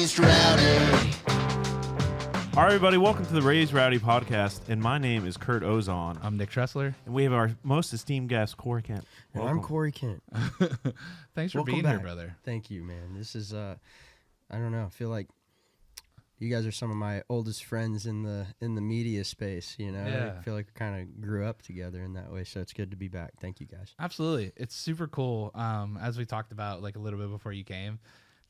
Raised Rowdy. All right, everybody, welcome to the Raised Rowdy Podcast, and my name is Kurt Ozan. I'm Nick Tressler. And we have our most esteemed guest, Corey Kent. And I'm Corey Kent. Thanks for Welcome being back. here, brother. Thank you, man. This is, I don't know, I feel like you guys are some of my oldest friends in the media space, you know? Yeah. I feel like we kind of grew up together in that way, so it's good to be back. Thank you, guys. Absolutely. It's super cool. As we talked about like a little bit before you came,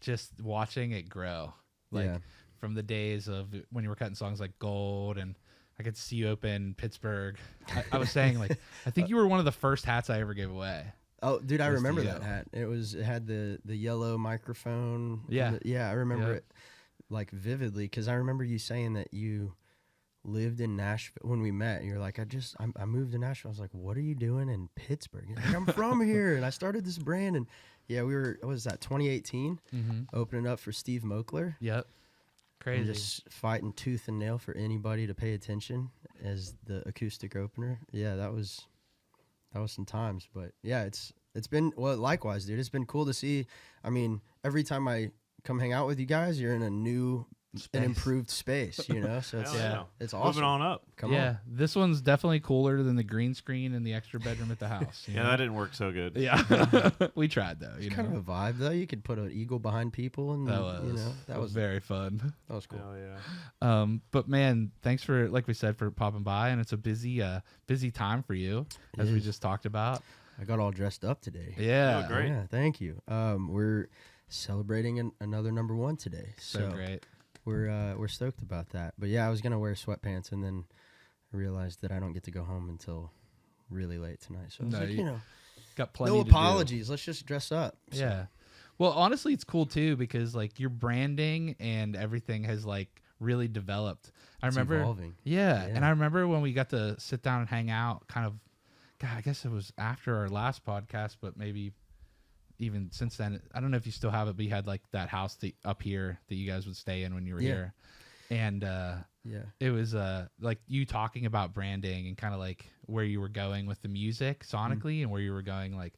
just watching it grow. Like Yeah. from the days of when you were cutting songs like Gold, and I could see you open Pittsburgh. I was saying, like, I think you were one of the first hats I ever gave away. Oh, dude, I Was remember the, that hat. It had the yellow microphone. Yeah. Yeah, I remember Yep. it like vividly because I remember you saying that you lived in Nashville when we met. You're like, I moved to Nashville. I was like, what are you doing in Pittsburgh? You're like, I'm from here, and I started this brand. And yeah, what was that, 2018? Opening up for Steve Moakler. Yep. Crazy. And just fighting tooth and nail for anybody to pay attention as the acoustic opener. Yeah, that was some times. But yeah, it's been, well, likewise, dude. It's been cool to see. I mean, every time I come hang out with you guys, you're in a new and improved space, you know? So it's, it's awesome. Moving on up. Come on. This one's definitely cooler than the green screen in the extra bedroom at the house. Yeah, that didn't work so good. Yeah. We tried, though. You know? Kind of a vibe, though. You could put an eagle behind people, and That was very fun. That was cool. Hell yeah. But man, thanks for, like we said, for popping by, and it's a busy time for you, as we just talked about. I got all dressed up today. Yeah. Oh, great. Yeah, thank you. We're celebrating another #1 today. So great. We're stoked about that. But yeah, I was gonna wear sweatpants, and then I realized that I don't get to go home until really late tonight. So I was No, like, you you know, Got plenty no to apologies. Let's just dress up. So, Yeah. Well, honestly, it's cool too because like your branding and everything has like really developed. I remember evolving. Yeah, Yeah. and I remember when we got to sit down and hang out kind of, God, I guess it was after our last podcast, but maybe even since then. I don't know if you still have it, but you had like that house up here that you guys would stay in when you were here. And it was like you talking about branding and kind of like where you were going with the music sonically and where you were going, like,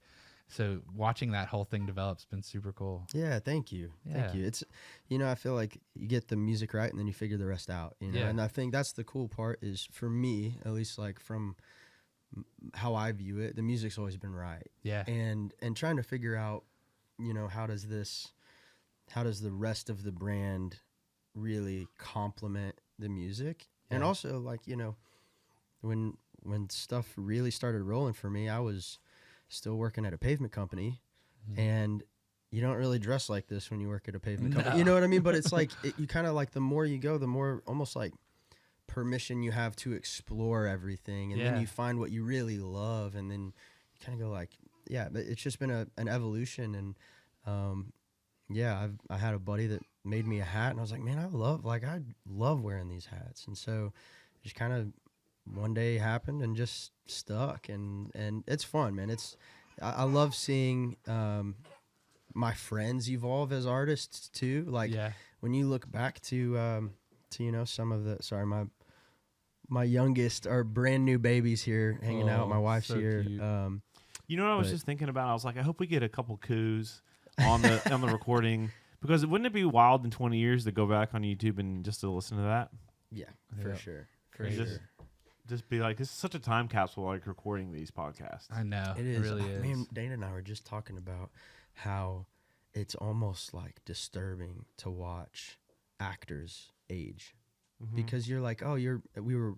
so watching that whole thing develop's been super cool. Yeah, thank you. Thank you. It's, you know, I feel like you get the music right and then you figure the rest out, you know. And I think that's the cool part is, for me, at least, like from how I view it, the music's always been right. Yeah. And trying to figure out, you know, how does the rest of the brand really complement the music? And also, like, you know, when stuff really started rolling for me, I was still working at a pavement company, and you don't really dress like this when you work at a pavement company. You know what I mean? But it's like, you kind of like, the more you go, the more almost like permission you have to explore everything, and then you find what you really love, and then you kind of go like, yeah, but it's just been an evolution. And I had a buddy that made me a hat, and I was like, man, I love wearing these hats. And so just kind of one day happened and just stuck, and it's fun, man. I love seeing my friends evolve as artists too. Like when you look back to you know, some of the, my youngest are brand new babies here hanging out. My wife's so here. cute. You know what I was just thinking about? I was like, I hope we get a couple coups on the recording, because wouldn't it be wild in 20 years to go back on YouTube and just to listen to that? Yeah, for sure. Just be like, this is such a time capsule, like recording these podcasts. I know. It is. It really is. Man, Dana and I were just talking about how it's almost like disturbing to watch actors age, because you're like, we were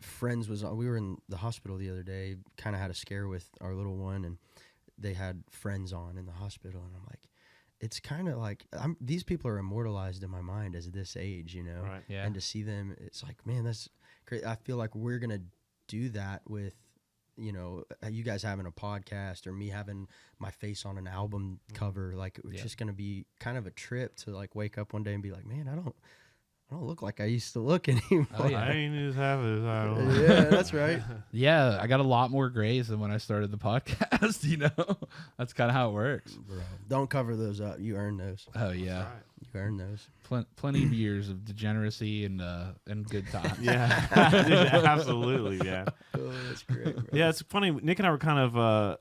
friends. We were in the hospital the other day, kind of had a scare with our little one, and they had friends on in the hospital, and I'm like, it's kind of like, these people are immortalized in my mind as this age, you know? Right. Yeah. And to see them, it's like, man, that's great. I feel like we're going to do that with, you know, you guys having a podcast or me having my face on an album cover. Like, it's just going to be kind of a trip to like wake up one day and be like, man, I don't look like I used to look anymore. Oh, yeah. I ain't just have it. Yeah, that's right. Yeah, I got a lot more grays than when I started the podcast, you know? That's kind of how it works. Bro, don't cover those up. You earn those. Oh, yeah. You earn those. Plenty of years of degeneracy and good times. Yeah, absolutely, yeah. Oh, that's great, bro. Yeah, it's funny. Nick and I were kind of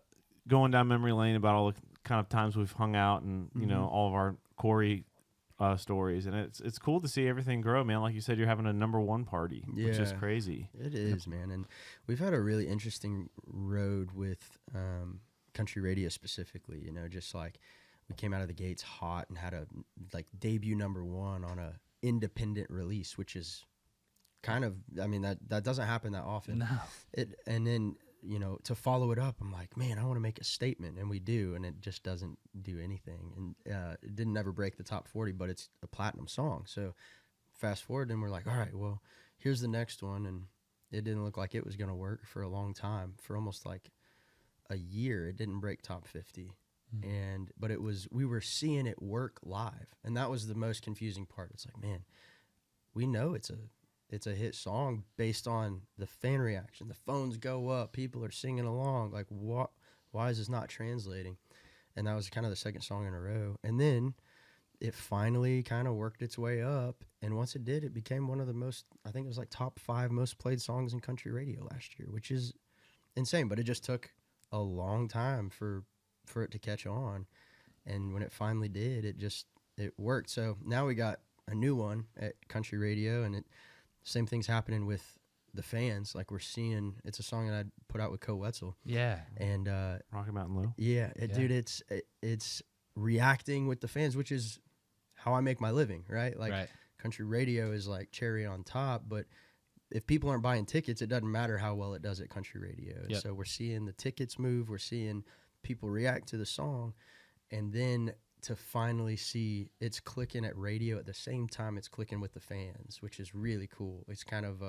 going down memory lane about all the kind of times we've hung out, and you know, all of our Corey stories, and it's cool to see everything grow, man. Like you said, you're having a #1 party, which is crazy. It is, man. And we've had a really interesting road with country radio specifically. You know, just like we came out of the gates hot and had a like debut #1 on a independent release, which is kind of, I mean, that doesn't happen that often. No. And then, you know, to follow it up, I'm like, man, I want to make a statement, and we do, and it just doesn't do anything. And it didn't ever break the top 40, but it's a platinum song. So fast forward, and we're like, all right, well, here's the next one, and it didn't look like it was going to work for a long time. For almost like a year, it didn't break top 50. But we were seeing it work live, and that was the most confusing part. It's like, man, we know it's a hit song based on the fan reaction. The phones go up, people are singing along. Like, why is this not translating? And that was kind of the second song in a row. And then it finally kind of worked its way up, and once it did, it became one of the most, I think it was like top 5 most played songs in country radio last year, which is insane. But it just took a long time for it to catch on, and when it finally did, it worked. So now we got a new one at country radio, and same thing's happening with the fans. Like, we're seeing, it's a song that I put out with Koe Wetzel. Yeah. And Rocky Mountain Low. Yeah, dude, it's reacting with the fans, which is how I make my living, right? Like, country radio is like cherry on top, but if people aren't buying tickets, it doesn't matter how well it does at country radio. And so we're seeing the tickets move, we're seeing people react to the song, and then to finally see it's clicking at radio at the same time it's clicking with the fans, which is really cool. It's kind of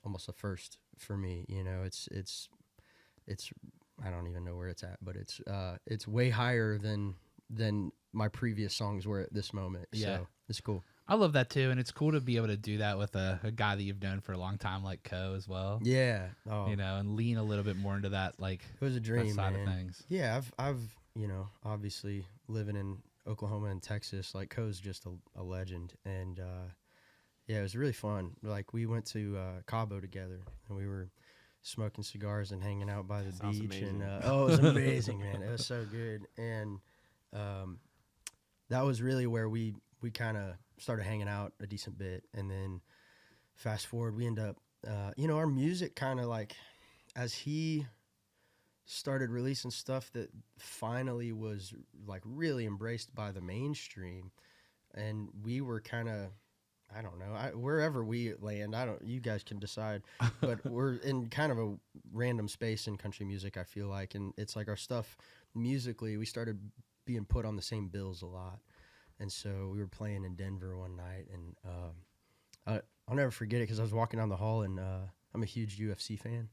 almost a first for me, you know. It's I don't even know where it's at, but it's way higher than my previous songs were at this moment. So it's cool. I love that too, and it's cool to be able to do that with a guy that you've known for a long time, like Koe as well. Yeah, you know, and lean a little bit more into that, like, it was a dream, side man. of things. Yeah, I've you know, obviously living in Oklahoma and Texas, like, Koe's just a legend, and yeah, it was really fun. Like, we went to Cabo together, and we were smoking cigars and hanging out by the beach, amazing. and it was amazing, man. It was so good, and that was really where we kind of started hanging out a decent bit. And then fast forward, we end up, you know, our music kind of, like, as he started releasing stuff that finally was, like, really embraced by the mainstream, and we were kind of, I don't know, wherever we land, you guys can decide, but we're in kind of a random space in country music, I feel like, and it's like our stuff musically, we started being put on the same bills a lot. And so we were playing in Denver one night, and I'll never forget it because I was walking down the hall, and I'm a huge UFC fan,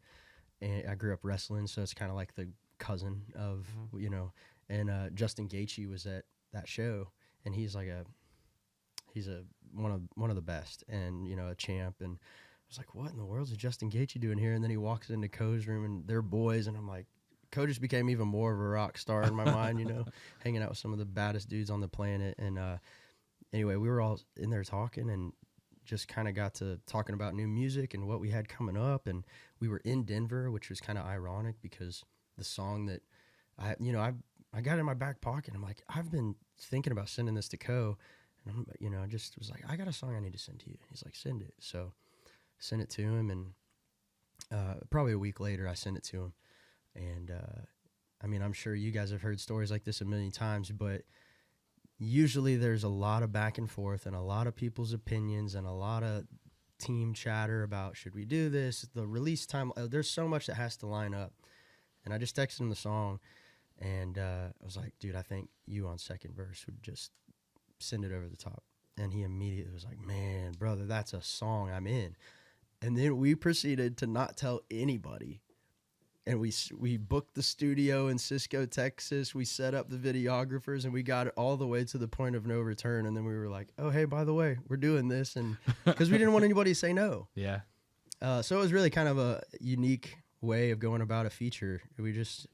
and I grew up wrestling, so it's kind of like the cousin of, you know, and Justin Gaethje was at that show, and he's one of the best, and, you know, a champ, and I was like, what in the world is Justin Gaethje doing here? And then he walks into Koe's room, and they're boys, and I'm like, Koe just became even more of a rock star in my mind, you know, hanging out with some of the baddest dudes on the planet. And anyway, we were all in there talking, and just kind of got to talking about new music and what we had coming up. And we were in Denver, which was kind of ironic because the song that I got in my back pocket. I'm like, I've been thinking about sending this to Koe, and I just was like, I got a song I need to send to you. He's like, send it. So sent it to him, and probably a week later, I sent it to him. And, I mean, I'm sure you guys have heard stories like this a million times, but usually there's a lot of back and forth and a lot of people's opinions and a lot of team chatter about, should we do this, the release time. There's so much that has to line up. And I just texted him the song, and I was like, dude, I think you on second verse would just send it over the top. And he immediately was like, man, brother, that's a song I'm in. And then we proceeded to not tell anybody. And we booked the studio in Cisco, Texas. We set up the videographers, and we got it all the way to the point of no return. And then we were like, oh, hey, by the way, we're doing this. And because we didn't want anybody to say no. Yeah. So it was really kind of a unique way of going about a feature. We just,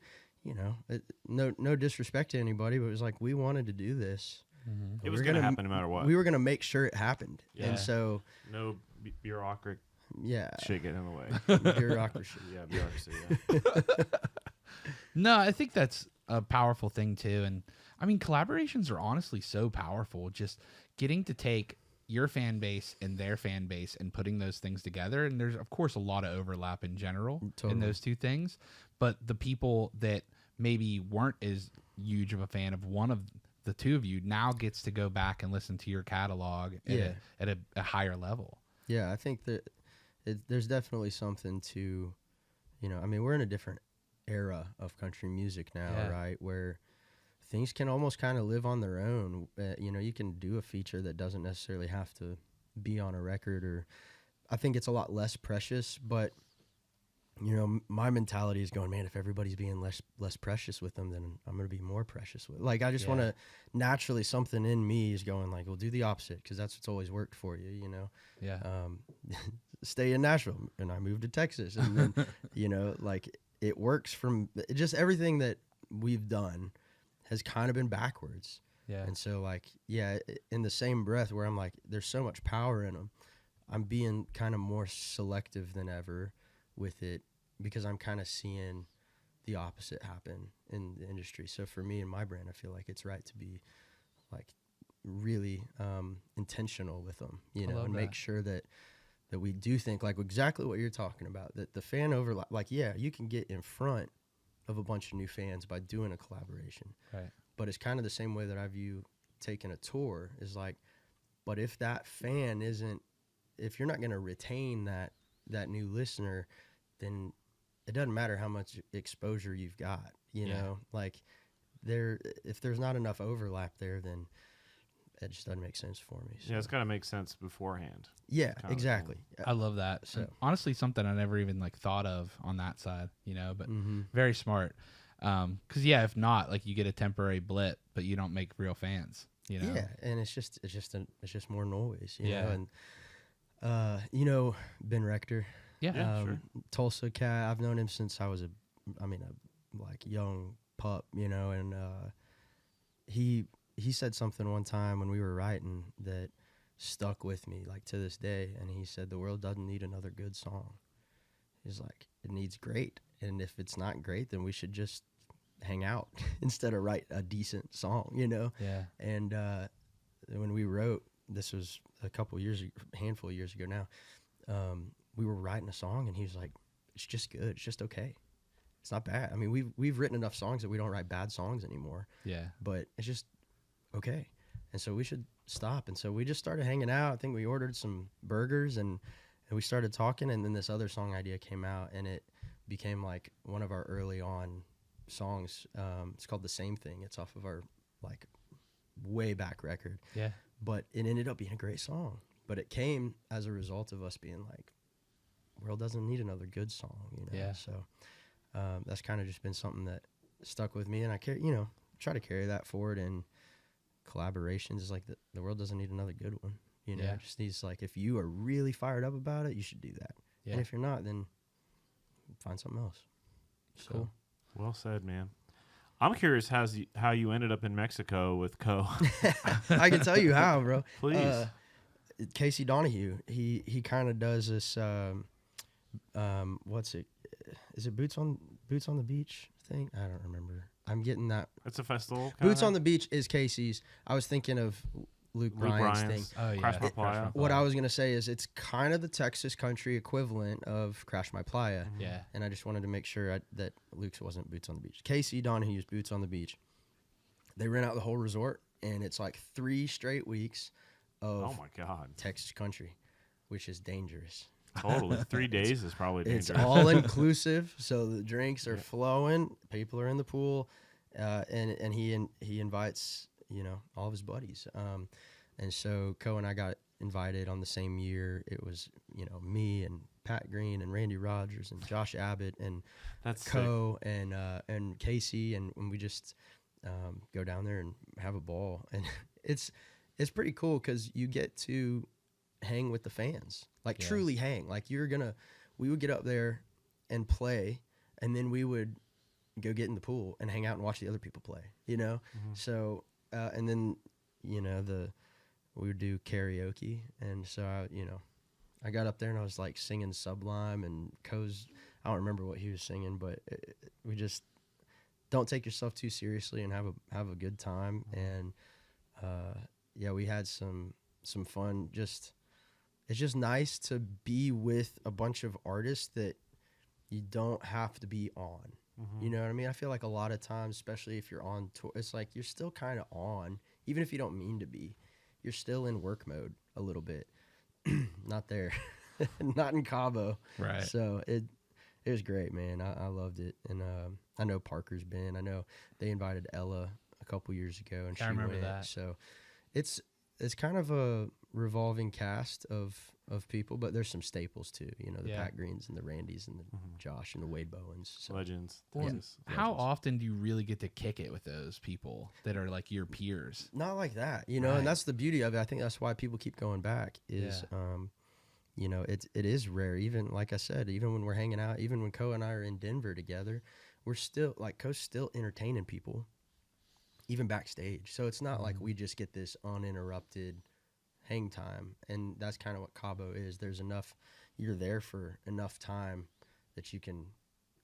no disrespect to anybody, but it was like, we wanted to do this. Mm-hmm. It was going to happen no matter what. We were going to make sure it happened. Yeah. And so. No bureaucratic. Yeah. Shit getting in the way. Bureaucracy. Yeah, bureaucracy, yeah. No, I think that's a powerful thing too. And I mean, collaborations are honestly so powerful. Just getting to take your fan base and their fan base and putting those things together. And there's, of course, a lot of overlap in general in those two things. But the people that maybe weren't as huge of a fan of one of the two of you now gets to go back and listen to your catalog at a higher level. Yeah, I think that there's definitely something to, I mean, we're in a different era of country music now, right? Where things can almost kind of live on their own. You can do a feature that doesn't necessarily have to be on a record, or I think it's a lot less precious. But my mentality is going, man, if everybody's being less precious with them, then I'm going to be more precious with. Like, I just want to naturally, something in me is going like, well, do the opposite, because that's what's always worked for you, Yeah. Stay in Nashville, and I moved to Texas, and then like it works from just everything that we've done has kind of been backwards. Yeah. And so, like, in the same breath where I'm like, there's so much power in them, I'm being kind of more selective than ever with it, because I'm kind of seeing the opposite happen in the industry. So for me and my brand, I feel like it's right to be like really intentional with them, and make sure that we do think like exactly what you're talking about, that the fan overlap, like, you can get in front of a bunch of new fans by doing a collaboration. Right. But it's kind of the same way that I view taking a tour is like, but if that fan if you're not going to retain that new listener, then it doesn't matter how much exposure you've got, like if there's not enough overlap there, then it just doesn't make sense for me. So. Yeah, it's got to make sense beforehand. Yeah, exactly. I love that. So honestly, something I never even like thought of on that side, but very smart. Cause if not, like you get a temporary blip, but you don't make real fans, Yeah. And it's just more noise, and, Ben Rector. Yeah, sure. Tulsa cat. I've known him since I was a young pup, and he said something one time when we were writing that stuck with me like to this day, and he said the world doesn't need another good song. He's like, it needs great, and if it's not great, then we should just hang out instead of write a decent song, Yeah. And when we wrote, this was a handful of years ago now, we were writing a song, and he was like, it's just good. It's just okay. It's not bad. I mean, we've written enough songs that we don't write bad songs anymore. Yeah. But it's just okay. And so we should stop. And so we just started hanging out. I think we ordered some burgers, and we started talking, and then this other song idea came out, and it became like one of our early on songs. It's called The Same Thing. It's off of our like way back record. Yeah. But it ended up being a great song. But it came as a result of us being like, world doesn't need another good song, Yeah. So that's kind of just been something that stuck with me, and I try to carry that forward in collaborations. Is like the world doesn't need another good one, It just needs, like, if you are really fired up about it, you should do that. Yeah. And if you're not, then find something else. So Cool. Well said, man. I'm curious how you ended up in Mexico with Koe. I can tell you how, bro. Please. Casey Donahue, he kind of does this. What's it? Is it Boots on the Beach thing? I don't remember. I'm getting that. It's a festival. Boots on the Beach is Casey's. I was thinking of Luke Bryan's thing. Oh, yeah. Crash My Playa. What I was going to say is it's kind of the Texas country equivalent of Crash My Playa. Yeah. And I just wanted to make sure that Luke's wasn't Boots on the Beach. Casey Donahue's Boots on the Beach. They rent out the whole resort, and it's like 3 straight weeks of Oh, my God. Texas country, which is dangerous. Totally. 3 days is probably dangerous. It's all inclusive, so the drinks are flowing, people are in the pool, and he invites all of his buddies, and so Koe and I got invited on the same year. It was me and Pat Green and Randy Rogers and Josh Abbott and That's Koe and Casey, and we just go down there and have a ball, and it's pretty cool because you get to hang with the fans, like truly hang. Like we would get up there and play, and then we would go get in the pool and hang out and watch the other people play, Mm-hmm. So and then we would do karaoke, and so I got up there and I was like singing Sublime, and Koe's, I don't remember what he was singing, but we just don't take yourself too seriously and have a good time. And yeah, we had some fun. It's just nice to be with a bunch of artists that you don't have to be on. Mm-hmm. You know what I mean? I feel like a lot of times, especially if you're on tour, it's like you're still kind of on, even if you don't mean to be. You're still in work mode a little bit. Not there. Not in Cabo. Right. So it was great, man. I loved it. And I know Parker's been. I know they invited Ella a couple years ago, and I she remember went. that. So it's kind of a revolving cast of people, but there's some staples too. You know, the Pat Greens and the Randys and the Josh and the Wade Bowens. So. Legends. Well, Legends. how often do you really get to kick it with those people that are like your peers? Not like that, you know, and that's the beauty of it. I think that's why people keep going back is, you know, it is rare. Even like I said, even when we're hanging out, even when Koe and I are in Denver together, we're still like Koe's still entertaining people, even backstage. So it's not like we just get this uninterrupted hang time, and that's kind of what Cabo is. There's enough, you're there for enough time that you can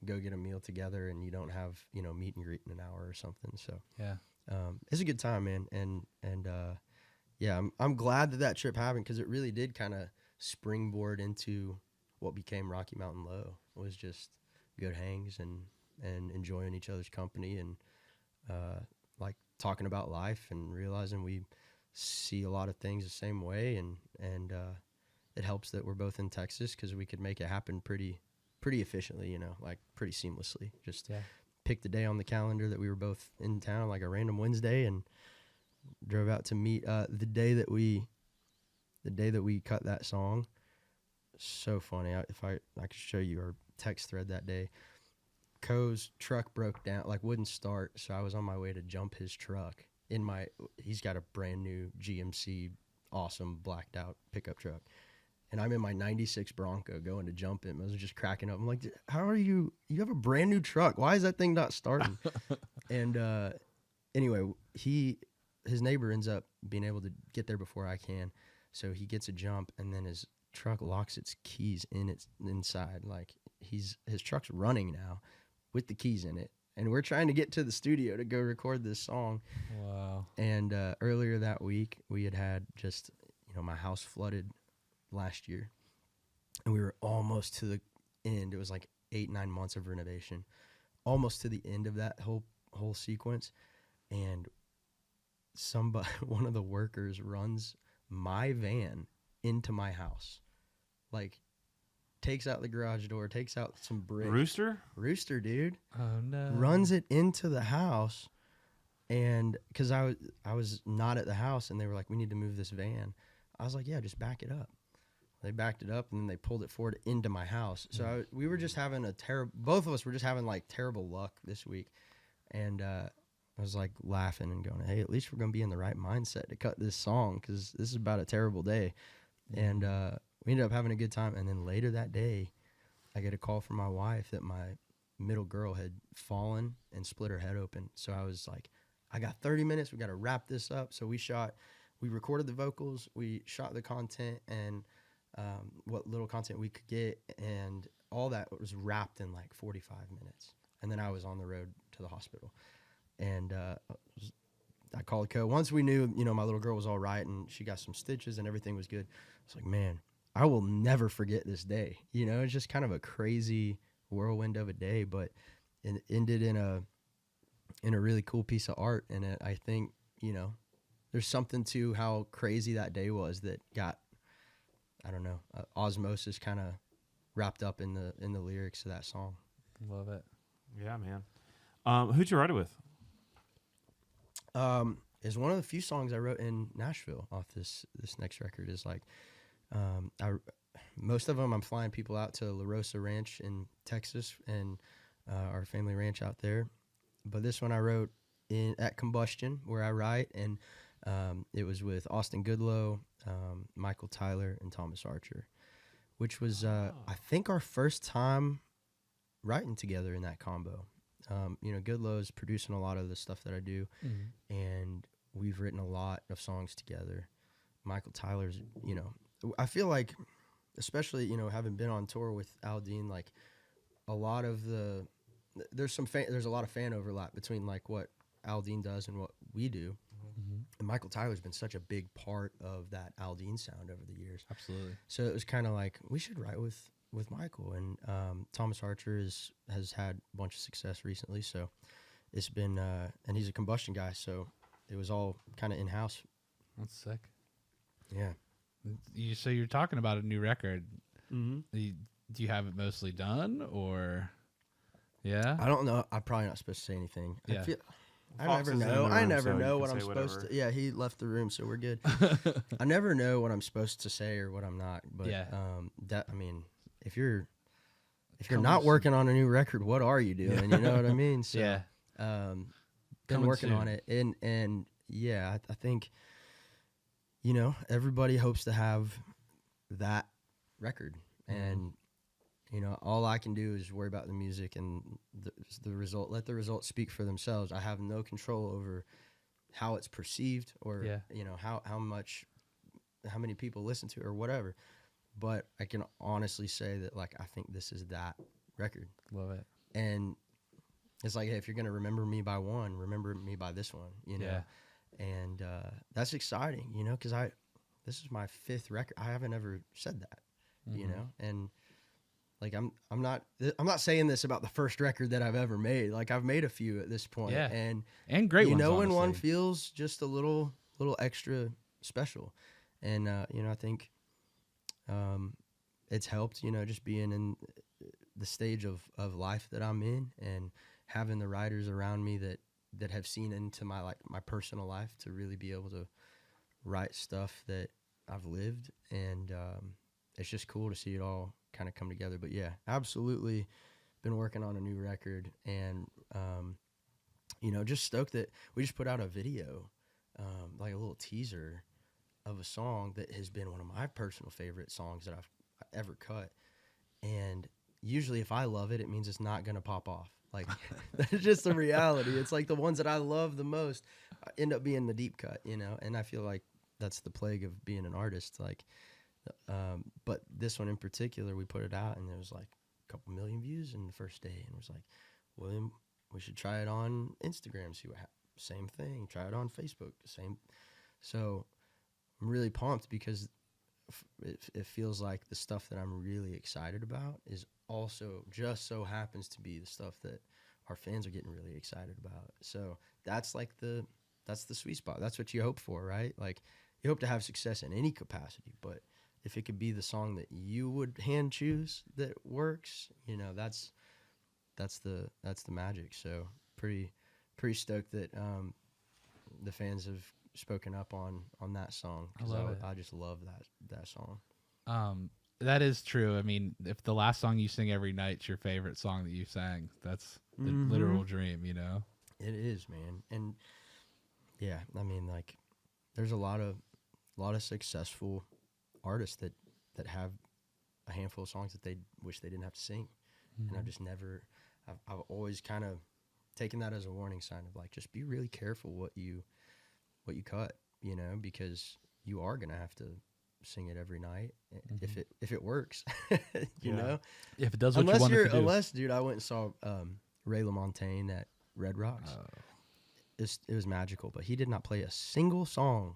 go get a meal together, and you don't have, you know, meet and greet in an hour or something. So it's a good time, man. And yeah, I'm glad that trip happened, because it really did kind of springboard into what became Rocky Mountain Low. It was just good hangs and enjoying each other's company, and like talking about life and realizing we see a lot of things the same way, and it helps that we're both in Texas, because we could make it happen pretty efficiently, you know, like pretty seamlessly. Just picked the day on the calendar that we were both in town, like a random Wednesday, and drove out to meet the day that we cut that song. So funny. If I could show you our text thread that day. Koe's truck broke down, like wouldn't start, so I was on my way to jump his truck. He's got a brand new GMC, awesome blacked out pickup truck, and I'm in my '96 Bronco going to jump him. I was just cracking up. I'm like, how are you? You have a brand new truck. Why is that thing not starting? And anyway, his neighbor ends up being able to get there before I can, so he gets a jump, and then his truck locks its keys inside. Like his truck's running now with the keys in it. And we're trying to get to the studio to go record this song. Wow. And earlier that week, we had just, you know, my house flooded last year. And we were almost to the end. It was like 8-9 months of renovation. Almost to the end of that whole sequence. And one of the workers runs my van into my house. Like, takes out the garage door, takes out some bricks. Rooster, dude. Oh no. Runs it into the house, and because I was not at the house, and they were like, we need to move this van. I was like, yeah, just back it up. They backed it up, and then they pulled it forward into my house. So we were just having both of us were just having like terrible luck this week, and I was like laughing and going, hey, at least we're gonna be in the right mindset to cut this song, because this is about a terrible day. And we ended up having a good time. And then later that day, I get a call from my wife that my middle girl had fallen and split her head open. So I was like, I got 30 minutes. We got to wrap this up. So we recorded the vocals, we shot the content, and what little content we could get. And all that was wrapped in like 45 minutes. And then I was on the road to the hospital. And I called Koe. Once we knew, you know, my little girl was all right and she got some stitches and everything was good, I was like, man, I will never forget this day. You know, it's just kind of a crazy whirlwind of a day, but it ended in a really cool piece of art. And I think, you know, there's something to how crazy that day was that got, I don't know, osmosis kind of wrapped up in the lyrics of that song. Love it. Yeah, man. Who'd you write it with? Is one of the few songs I wrote in Nashville off this next record. Is like, most of them I'm flying people out to La Rosa Ranch in Texas and our family ranch out there. But this one I wrote at Combustion, where I write, and it was with Austin Goodlow, Michael Tyler, and Thomas Archer, which was I think our first time writing together in that combo. You know, Goodlow's producing a lot of the stuff that I do, and we've written a lot of songs together. Michael Tyler's, you know, I feel like, especially, you know, having been on tour with Aldean, like a lot of the there's a lot of fan overlap between like what Aldean does and what we do. Mm-hmm. And Michael Tyler's been such a big part of that Aldean sound over the years. Absolutely. So it was kind of like, we should write with Michael. And Thomas Archer has had a bunch of success recently. So it's been, and he's a combustion guy. So it was all kind of in-house. That's sick. Yeah. So you're talking about a new record. Mm-hmm. Do you have it mostly done, or? Yeah. I don't know. I'm probably not supposed to say anything. Yeah. I Fox never is in know. the I room, never so know you what can I'm say supposed whatever. to. Yeah, he left the room, so we're good. I never know what I'm supposed to say or what I'm not. But Yeah. I mean, if you're Come not soon. working on a new record, what are you doing? You know what I mean? So, Yeah. been Coming working on soon. it, and yeah, I think, you know, everybody hopes to have that record, and you know, all I can do is worry about the music and the result. Let the results speak for themselves. I have no control over how it's perceived or Yeah. you know how many people listen to it or whatever. But I can honestly say that like I think this is that record, Love it. and it's like, hey, if you're gonna remember me by one, remember me by this one, you know. Yeah. And that's exciting, you know, because this is my 5th record. I haven't ever said that, you Mhm. know, and like I'm not saying this about the first record that I've ever made. Like I've made a few at this point, Yeah. and And great you ones, know when one honestly. feels just a little extra special, and you know I think it's helped, you know, just being in the stage of life that I'm in and having the writers around me that have seen into my personal life to really be able to write stuff that I've lived, and it's just cool to see it all kind of come together. But yeah, absolutely been working on a new record, and you know, just stoked that we just put out a video, like a little teaser of a song that has been one of my personal favorite songs that I've ever cut. And usually if I love it, it means it's not going to pop off. Like that's just the reality. It's like the ones that I love the most end up being the deep cut, you know? And I feel like that's the plague of being an artist. Like, but this one in particular, we put it out and there was like a couple million views in the first day. And it was like, well, then we should try it on Instagram, see what happens. Same thing. Try it on Facebook. Same. So I'm really pumped because it feels like the stuff that I'm really excited about is also just so happens to be the stuff that our fans are getting really excited about. So that's like that's the sweet spot. That's what you hope for, right? Like you hope to have success in any capacity, but if it could be the song that you would hand choose that works, you know, that's the magic. So pretty stoked that the fans have spoken up on that song, because I just love that song. That is true. I mean, if the last song you sing every night's your favorite song that you sang, that's the literal dream, you know? It is, man. And yeah, I mean, like there's a lot of successful artists that have a handful of songs that they wish they didn't have to sing. And I've always kind of taken that as a warning sign of like, just be really careful what you cut, you know, because you are going to have to sing it every night if it works, you know, if it does what you want it to do. Unless, dude, I went and saw Ray LaMontagne at Red Rocks. It was magical, but he did not play a single song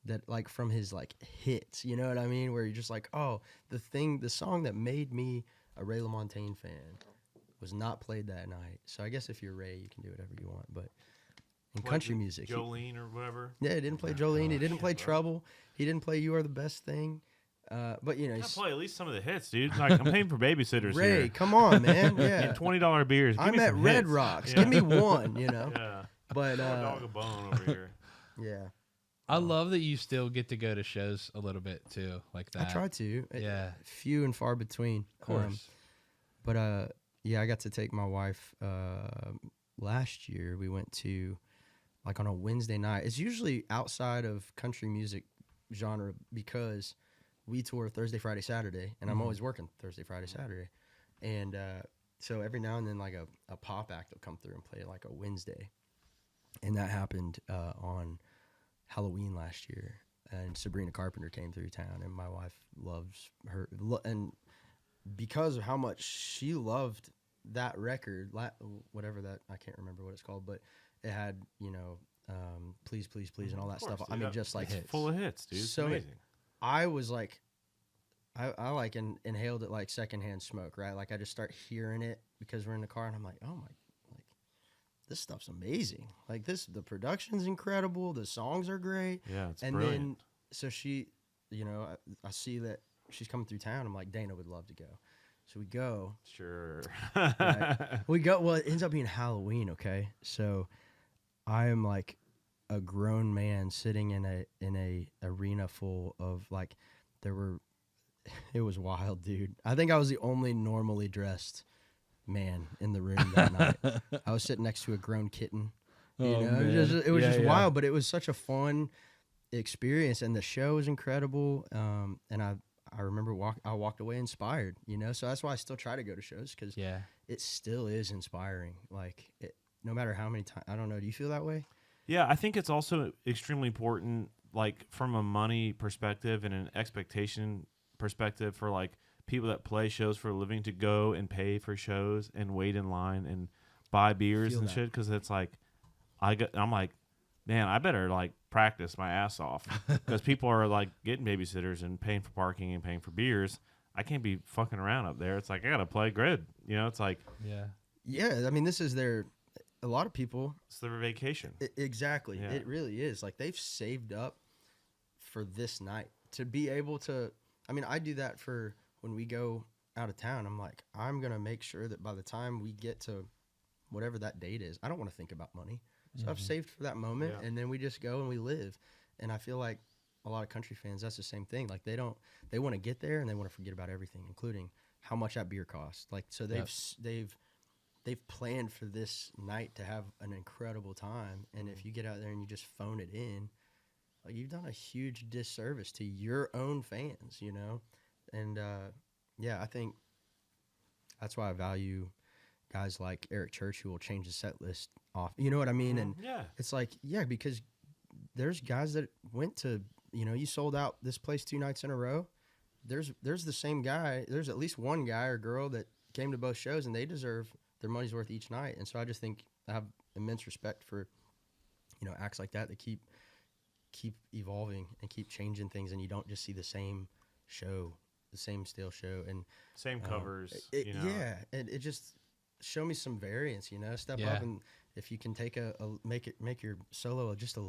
that like from his like hits, you know what I mean? Where you're just like, oh, the song that made me a Ray LaMontagne fan was not played that night. So I guess if you're Ray, you can do whatever you want, but in country music, Jolene or whatever. Yeah, he didn't play Jolene. He didn't play Trouble. He didn't play You Are the Best Thing. But you know, Gotta play at least some of the hits, dude. Like I'm paying for babysitters Ray, here. come on, man. Yeah, And $20 beers. Give I'm me at some Red hits. Rocks. Yeah. Give me one, you know. Yeah. But Dog a bone over here. yeah, I love that you still get to go to shows a little bit too, like that. I try to. Yeah. Few and far between. Of course. But yeah, I got to take my wife last year. We went to like on a Wednesday night. It's usually outside of country music genre because we tour Thursday, Friday, Saturday, and I'm always working Thursday, Friday, Saturday. And so every now and then like a pop act will come through and play like a Wednesday. And that happened on Halloween last year. And Sabrina Carpenter came through town, and my wife loves her. And because of how much she loved that record, whatever that, I can't remember what it's called, but it had, Please, Please, Please, and all that stuff. Dude, I mean, just like it's full of hits, dude. It's so amazing. I was like, I like inhaled it like secondhand smoke, right? Like I just start hearing it because we're in the car, and I'm like, oh my, like this stuff's amazing. Like the production's incredible, the songs are great. Yeah, it's and brilliant. then so she, I see that she's coming through town. I'm like, Dana would love to go, so we go. Sure. Right? We go. Well, it ends up being Halloween. Okay, so I am like a grown man sitting in a arena full of like it was wild, dude. I think I was the only normally dressed man in the room that night. I was sitting next to a grown kitten. It was just wild, but it was such a fun experience, and the show was incredible. And I remember I walked away inspired, so that's why I still try to go to shows, because it still is inspiring. Like no matter how many times, I don't know. Do you feel that way? Yeah, I think it's also extremely important, like from a money perspective and an expectation perspective for like people that play shows for a living to go and pay for shows and wait in line and buy beers and shit, because it's like I'm like, man, I better like practice my ass off, because people are like getting babysitters and paying for parking and paying for beers. I can't be fucking around up there. It's like I gotta play good, It's like yeah. I mean, this is a lot of people. It's their vacation. Exactly. Yeah. It really is. Like they've saved up for this night to be able to. I mean, I do that for when we go out of town. I'm like, I'm going to make sure that by the time we get to whatever that date is, I don't want to think about money. So I've saved for that moment, and then we just go and we live. And I feel like a lot of country fans, that's the same thing. Like they want to get there and they want to forget about everything, including how much that beer costs. Like, so they've planned for this night to have an incredible time. And if you get out there and you just phone it in, like you've done a huge disservice to your own fans, And I think that's why I value guys like Eric Church, who will change the set list off. You know what I mean? And it's like, because there's guys that went to, you sold out this place 2 nights in a row. There's the same guy. There's at least one guy or girl that came to both shows, and they deserve their money's worth each night. And so I just think I have immense respect for, acts like that keep evolving and keep changing things, and you don't just see the same show, the same stale show, and same covers. Yeah, and it just show me some variance. Step up, and if you can take make your solo just a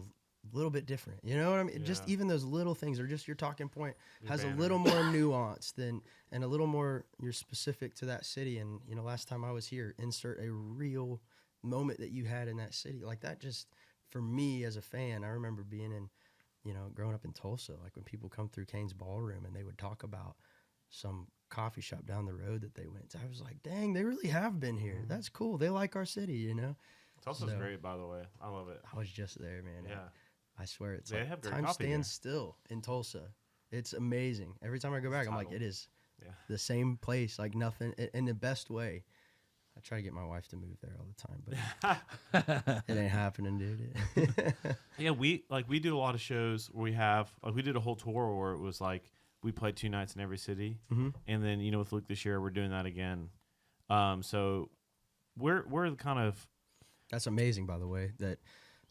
little bit different. You know what I mean? Just even those little things, or just your talking point has a little more nuance and a little more. You're specific to that city, and last time I was here, insert a real moment that you had in that city, like that. Just for me as a fan, I remember being in, growing up in Tulsa, like when people come through Kane's Ballroom and they would talk about some coffee shop down the road that they went to. I was like, dang, they really have been here. That's cool. They like our city, Tulsa's great, by the way. I love it. I was just there, man. Yeah. I swear it's They like have great time coffee stands still in Tulsa. It's amazing. Every time I go back, I'm like, it is Yeah. the same place, like nothing, in the best way. I try to get my wife to move there all the time, but it ain't happening, dude. Yeah, we did a lot of shows where we did a whole tour where it was like we played 2 nights in every city, and then with Luke this year we're doing that again. So we're the kind of. That's amazing, by the way. That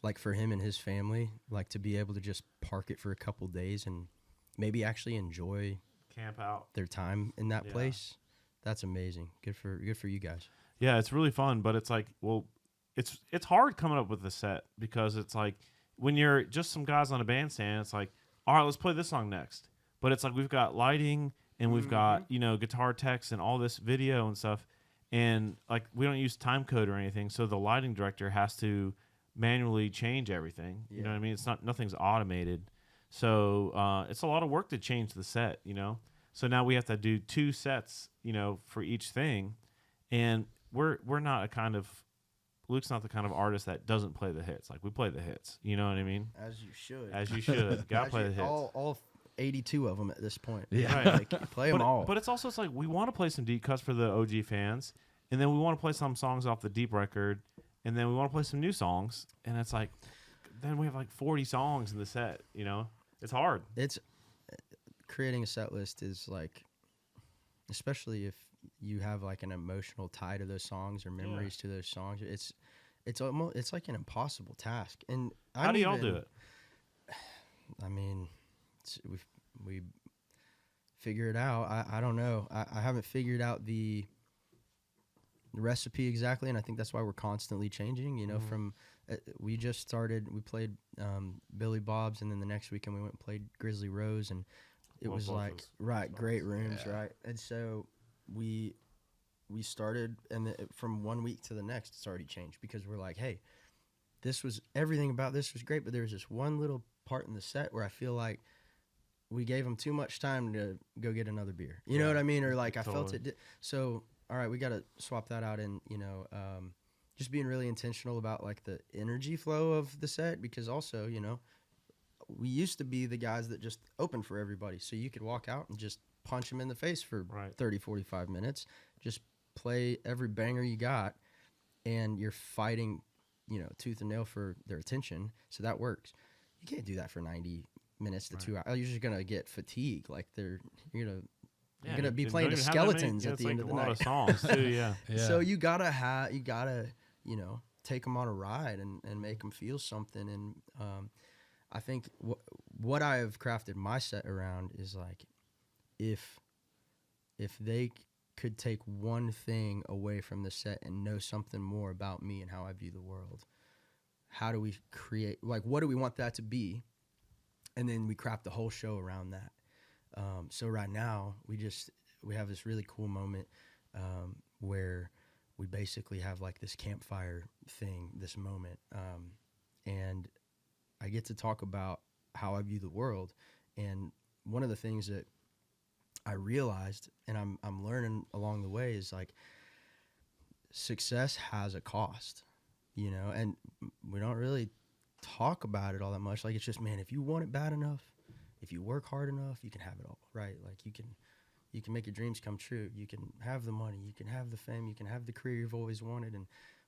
like for him and his family, like to be able to just park it for a couple days and maybe actually enjoy camp out their time in that place. That's amazing. Good for you guys. Yeah, it's really fun, but it's like, well, it's hard coming up with a set, because it's like when you're just some guys on a bandstand, it's like, all right, let's play this song next. But it's like we've got lighting and we've got, guitar techs and all this video and stuff, and like we don't use time code or anything, so the lighting director has to manually change everything. You know what I mean? Nothing's automated. So it's a lot of work to change the set, So now we have to do 2 sets, for each thing, and we're not Luke's not the kind of artist that doesn't play the hits. Like we play the hits, you know what I mean? As you should. As you should. Gotta play the hits. All 82 of them at this point. Yeah, right. Like, play them all. But it's also like we want to play some deep cuts for the OG fans, and then we want to play some songs off the deep record, and then we want to play some new songs, and it's like then we have like 40 songs in the set. It's hard. It's creating a set list is like, especially if you have like an emotional tie to those songs or memories to those songs. It's like an impossible task. And how do y'all do it? I mean, we figure it out. I don't know. I haven't figured out the recipe exactly, and I think that's why we're constantly changing. You know, from we just started. We played Billy Bob's, and then the next weekend we went and played Grizzly Rose, and it was like great rooms, right? And so we started, and from one week to the next, it's already changed because we're like, hey, everything about this was great, but there was this one little part in the set where I feel like we gave them too much time to go get another beer. You know what I mean? Or like I felt it. So, all right, we got to swap that out and, just being really intentional about like the energy flow of the set, because also, we used to be the guys that just opened for everybody. So you could walk out and just punch them in the face for 30, 45 minutes, just play every banger you got, and you're fighting, tooth and nail for their attention. So that works. You can't do that for 90 minutes to 2 hours. You're just gonna get fatigued. Like you're gonna be playing the skeletons at the end of the night. A lot of songs too, So you gotta take them on a ride and make them feel something. And I think what I have crafted my set around is like, if they could take one thing away from the set and know something more about me and how I view the world, how do we create, like, what do we want that to be? And then we craft the whole show around that. So right now we have this really cool moment where we basically have like this campfire thing, this moment. And I get to talk about how I view the world. And one of the things that I realized, and I'm learning along the way, is like, success has a cost, and we don't really talk about it all that much. Like, it's just, man, if you want it bad enough, if you work hard enough, you can have it all, right? Like, you can make your dreams come true. You can have the money, you can have the fame, you can have the career you've always wanted.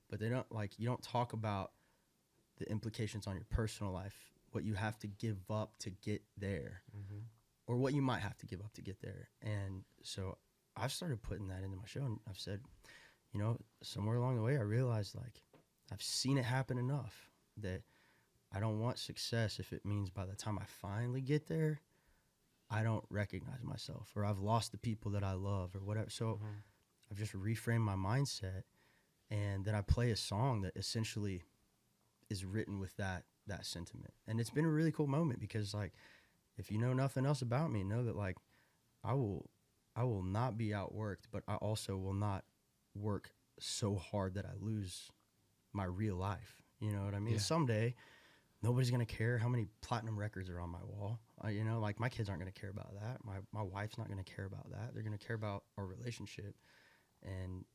But they don't, like, you don't talk about the implications on your personal life, what you have to give up to get there, or what you might have to give up to get there. And so I've started putting that into my show, and I've said, somewhere along the way, I realized, like, I've seen it happen enough that I don't want success if it means by the time I finally get there, I don't recognize myself, or I've lost the people that I love, or whatever. So I've just reframed my mindset, and then I play a song that essentially is written with that sentiment. And it's been a really cool moment, because, like, if you know nothing else about me, know that, like, I will not be outworked, but I also will not work so hard that I lose my real life. You know what I mean? Yeah. Someday, nobody's going to care how many platinum records are on my wall. Like, my kids aren't going to care about that. My wife's not going to care about that. They're going to care about our relationship. And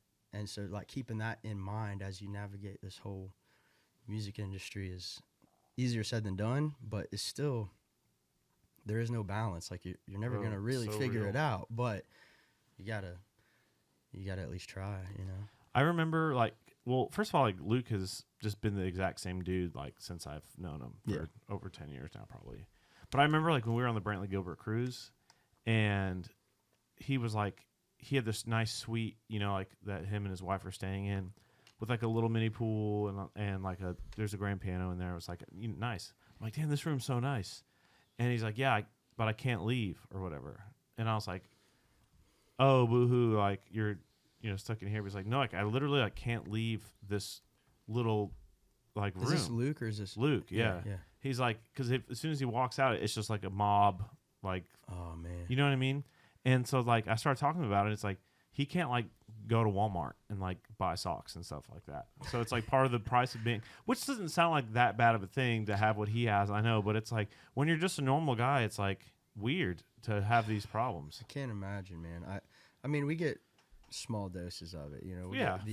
so, like, keeping that in mind as you navigate this whole music industry is easier said than done, but it's still, there is no balance. Like, you're never going to really figure it out, but you gotta at least try, I remember, like, well, first of all, like, Luke has just been the exact same dude, like, since I've known him for over 10 years now, probably. But I remember, like, when we were on the Brantley Gilbert cruise, and he was like, he had this nice suite, like, that him and his wife were staying in, with, like, a little mini pool and like there's a grand piano in there. It was like, nice. I'm like, damn, this room's so nice. And he's like, yeah, but I can't leave or whatever. And I was like, oh, boo-hoo, like, you're stuck in here. But he's like, no, like, I literally, like, can't leave this little, like, room. Is this Luke, or is this Luke? Yeah. He's like, because as soon as he walks out, it's just like a mob, like, oh man, you know what I mean? And so, like, I started talking about it. It's like, he can't, like, go to Walmart and, like, buy socks and stuff like that. So it's like part of the price of being, which doesn't sound like that bad of a thing to have what he has, I know, but it's like, when you're just a normal guy, it's like weird to have these problems. I can't imagine, man. I mean, we get small doses of it,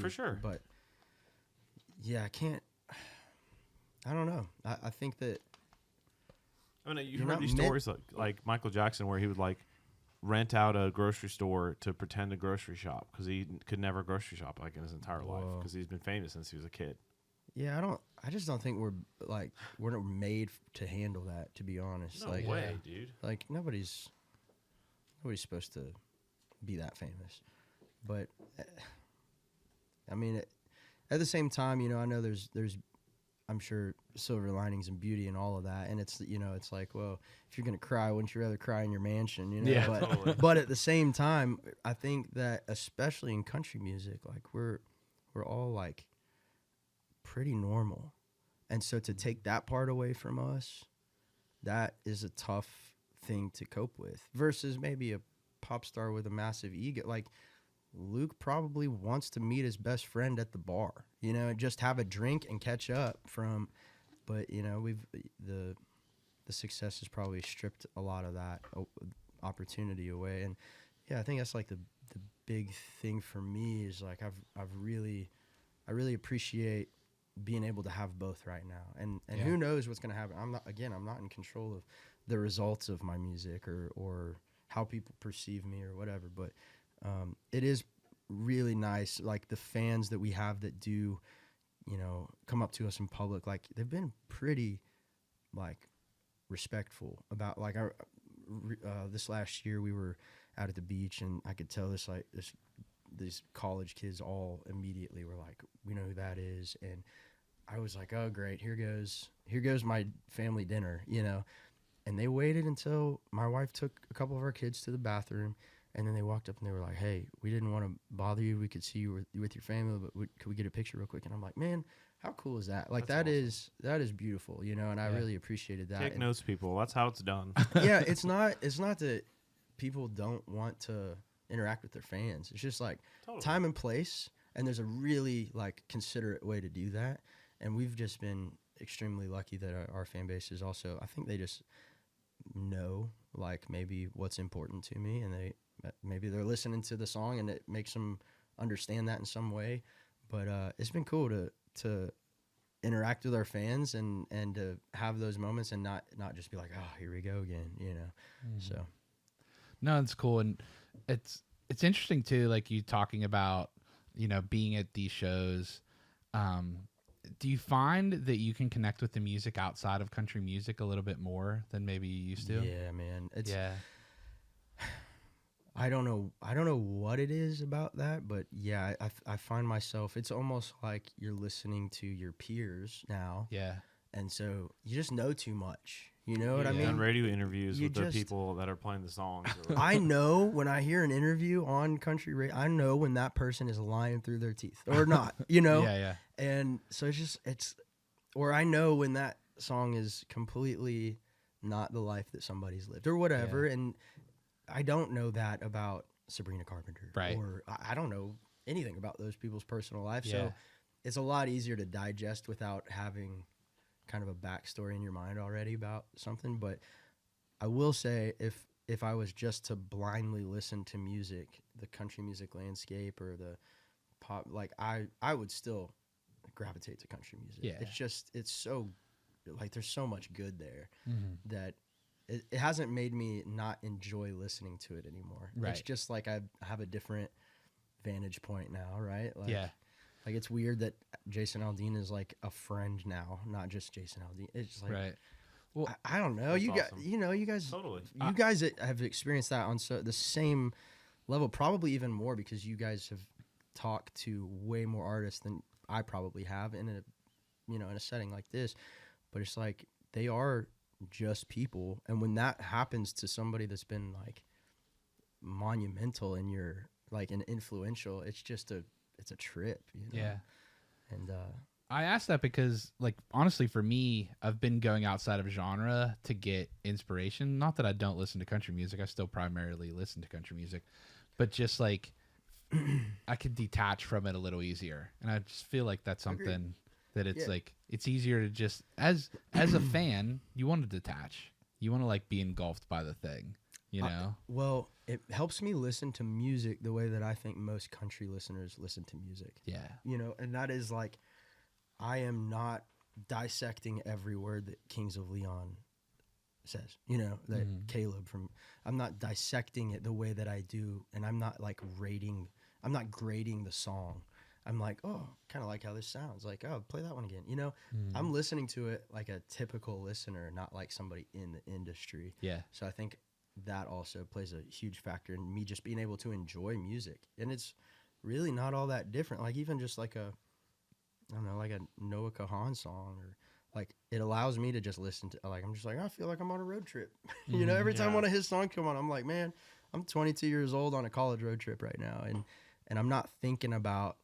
For sure. But yeah, I don't know. I think that, I mean, you've heard these stories like Michael Jackson, where he would, like, rent out a grocery store to pretend a grocery shop because he could never grocery shop, like, in his entire life, because he's been famous since he was a kid. Yeah, I just don't think we're not made to handle that, to be honest. No way, dude. Like, nobody's supposed to be that famous. But I mean, at the same time, you know, I know there's I'm sure silver linings and beauty and all of that. And it's, you know, it's like, well, if you're going to cry, wouldn't you rather cry in your mansion? You know, Yeah, but, totally. but at the same time, I think that especially in country music, like we're all like pretty normal. And so to take that part away from us, that is a tough thing to cope with versus maybe a pop star with a massive ego. Like, Luke probably wants to meet his best friend at the bar, you know, and just have a drink and catch up from, but you know, the success has probably stripped a lot of that opportunity away. And yeah, I think that's like the big thing for me is like, I really appreciate being able to have both right now. And Yeah. who knows what's going to happen. I'm not in control of the results of my music or how people perceive me or whatever, but it is really nice, like the fans that we have that do, you know, come up to us in public, like they've been pretty like respectful about like our this last year we were out at the beach and I could tell these college kids all immediately were like, we know who that is. And I was like, oh great, here goes my family dinner, you know. And they waited until my wife took a couple of our kids to the bathroom. And then they walked up and they were like, hey, we didn't want to bother you. We could see you with your family, but could we get a picture real quick? And I'm like, man, how cool is that? Like, That's awesome. that is beautiful, you know, and I really appreciated that. Kick And knows people. That's how it's done. yeah, it's not that people don't want to interact with their fans. It's just like Totally. time and place, and there's a really like considerate way to do that. And we've just been extremely lucky that our fan base is also, I think they just know like maybe what's important to me, and maybe they're listening to the song and it makes them understand that in some way. But it's been cool to interact with our fans and to have those moments and not just be like, oh, here we go again, you know. So No, it's cool, and it's interesting too. Like you talking about, you know, being at these shows. Do you find that you can connect with the music outside of country music a little bit more than maybe you used to? yeah, man, it's Yeah. I don't know what it is about that, but yeah, I find myself, it's almost like you're listening to your peers now, Yeah. and so you just know too much. You know what I Done mean? radio interviews you with the just- people that are playing the songs. Or I know when I hear an interview on country radio, I know when that person is lying through their teeth or not, you know? Yeah, yeah. And so or I know when that song is completely not the life that somebody's lived or whatever. Yeah. And I don't know that about Sabrina Carpenter. Right. Or I don't know anything about those people's personal life. Yeah. So it's a lot easier to digest without having kind of a backstory in your mind already about something. But I will say if I was just to blindly listen to music, the country music landscape or the pop, like I would still gravitate to country music. Yeah. It's so like there's so much good there Mm-hmm. that it hasn't made me not enjoy listening to it anymore. Right. It's just like I have a different vantage point now, right? Like, Yeah. Like it's weird that Jason Aldean is like a friend now, not just Jason Aldean. It's just like Right. Well, I don't know. That's You awesome. you guys, Totally. you guys have experienced that on the same level, probably even more because you guys have talked to way more artists than I probably have in a setting like this. But it's like they are just people, and when that happens to somebody that's been like monumental in your like and influential, it's a trip, you know? yeah. And I asked that because, like, honestly, for me, I've been going outside of genre to get inspiration. Not that I don't listen to country music. I still primarily listen to country music. But just, like, I could detach from it a little easier. And I just feel like that's Agreed. something that it's, Yeah. like, it's easier to just, as a fan, you want to detach. You want to, like, be engulfed by the thing, you know? well, it helps me listen to music the way that I think most country listeners listen to music. Yeah. You know, and that is like, I am not dissecting every word that Kings of Leon says, you know, that Caleb I'm not dissecting it the way that I do, and I'm not like I'm not grading the song. I'm like, oh, kind of like how this sounds. Like, oh, play that one again. You know, I'm listening to it like a typical listener, not like somebody in the industry. Yeah. So I think that also plays a huge factor in me just being able to enjoy music. And it's really not all that different. Like even just like I don't know, like a Noah Kahan song, or like it allows me to just listen to, like, I'm just like, I feel like I'm on a road trip. You know, every time one of his songs come on, I'm like, man, I'm 22 years old on a college road trip right now. And I'm not thinking about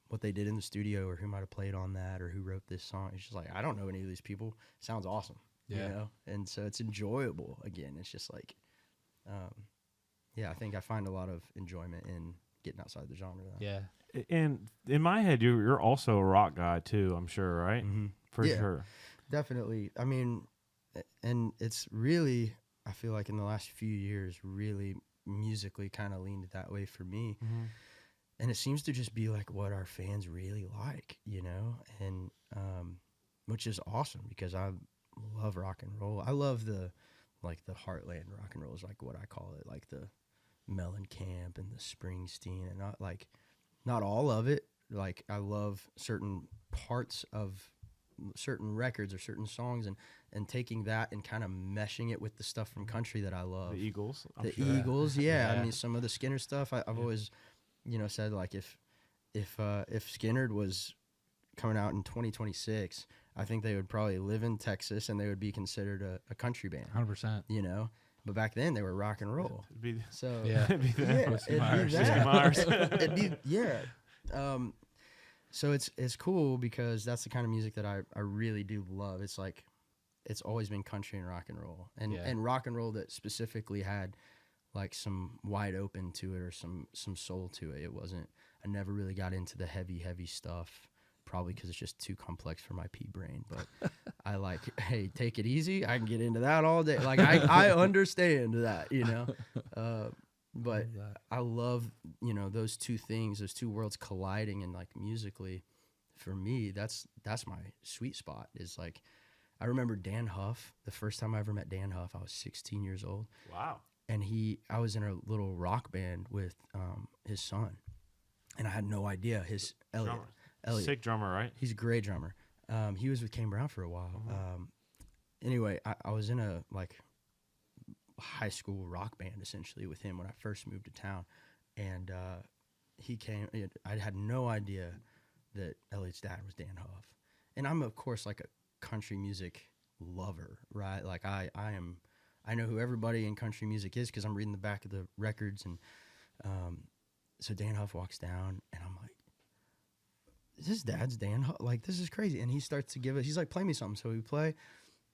what they did in the studio or who might have played on that or who wrote this song. It's just like, I don't know any of these people. Sounds awesome. Yeah. You know? And so it's enjoyable. Again, it's just like, I think I find a lot of enjoyment in getting outside the genre. Yeah. And in my head, you're also a rock guy too, I'm sure, right? Mm-hmm. For sure. Definitely. I mean, and it's really, I feel like in the last few years, really musically kind of leaned that way for me. Mm-hmm. And it seems to just be like what our fans really like, you know, and which is awesome because I love rock and roll. I love the heartland rock and roll is like what I call it, like the Mellencamp and the Springsteen, and not all of it. Like I love certain parts of certain records or certain songs and taking that and kind of meshing it with the stuff from country that I love. The Eagles. I'm sure. Eagles, yeah. I mean, some of the Skinner stuff, I've always, you know, said like if Skinner was coming out in 2026, I think they would probably live in Texas and they would be considered a country band. 100%. You know, but back then they were rock and roll. So it'd be that. It'd be so it's cool because that's the kind of music that I really do love. It's like it's always been country and rock and roll, and rock and roll that specifically had like some wide open to it or some soul to it. It wasn't. I never really got into the heavy stuff, probably because it's just too complex for my pea brain. But I like, hey, take it easy. I can get into that all day. Like I understand that, you know. But I love, you know, those two things, those two worlds colliding, and like musically, for me, that's my sweet spot. Is like, I remember Dan Huff. The first time I ever met Dan Huff, I was 16 years old. Wow. And I was in a little rock band with his son, and I had no idea. Elliot. Sick drummer, right? He's a great drummer. He was with Kane Brown for a while. Mm-hmm. Anyway, I was in a like high school rock band essentially with him when I first moved to town, and he came. I had no idea that Elliot's dad was Dan Huff, and I'm of course like a country music lover, right? Like I know who everybody in country music is because I'm reading the back of the records, and so Dan Huff walks down, and I'm like, "Is his dad's Dan Huff? Like this is crazy!" And he starts to give it. He's like, "Play me something." So we play,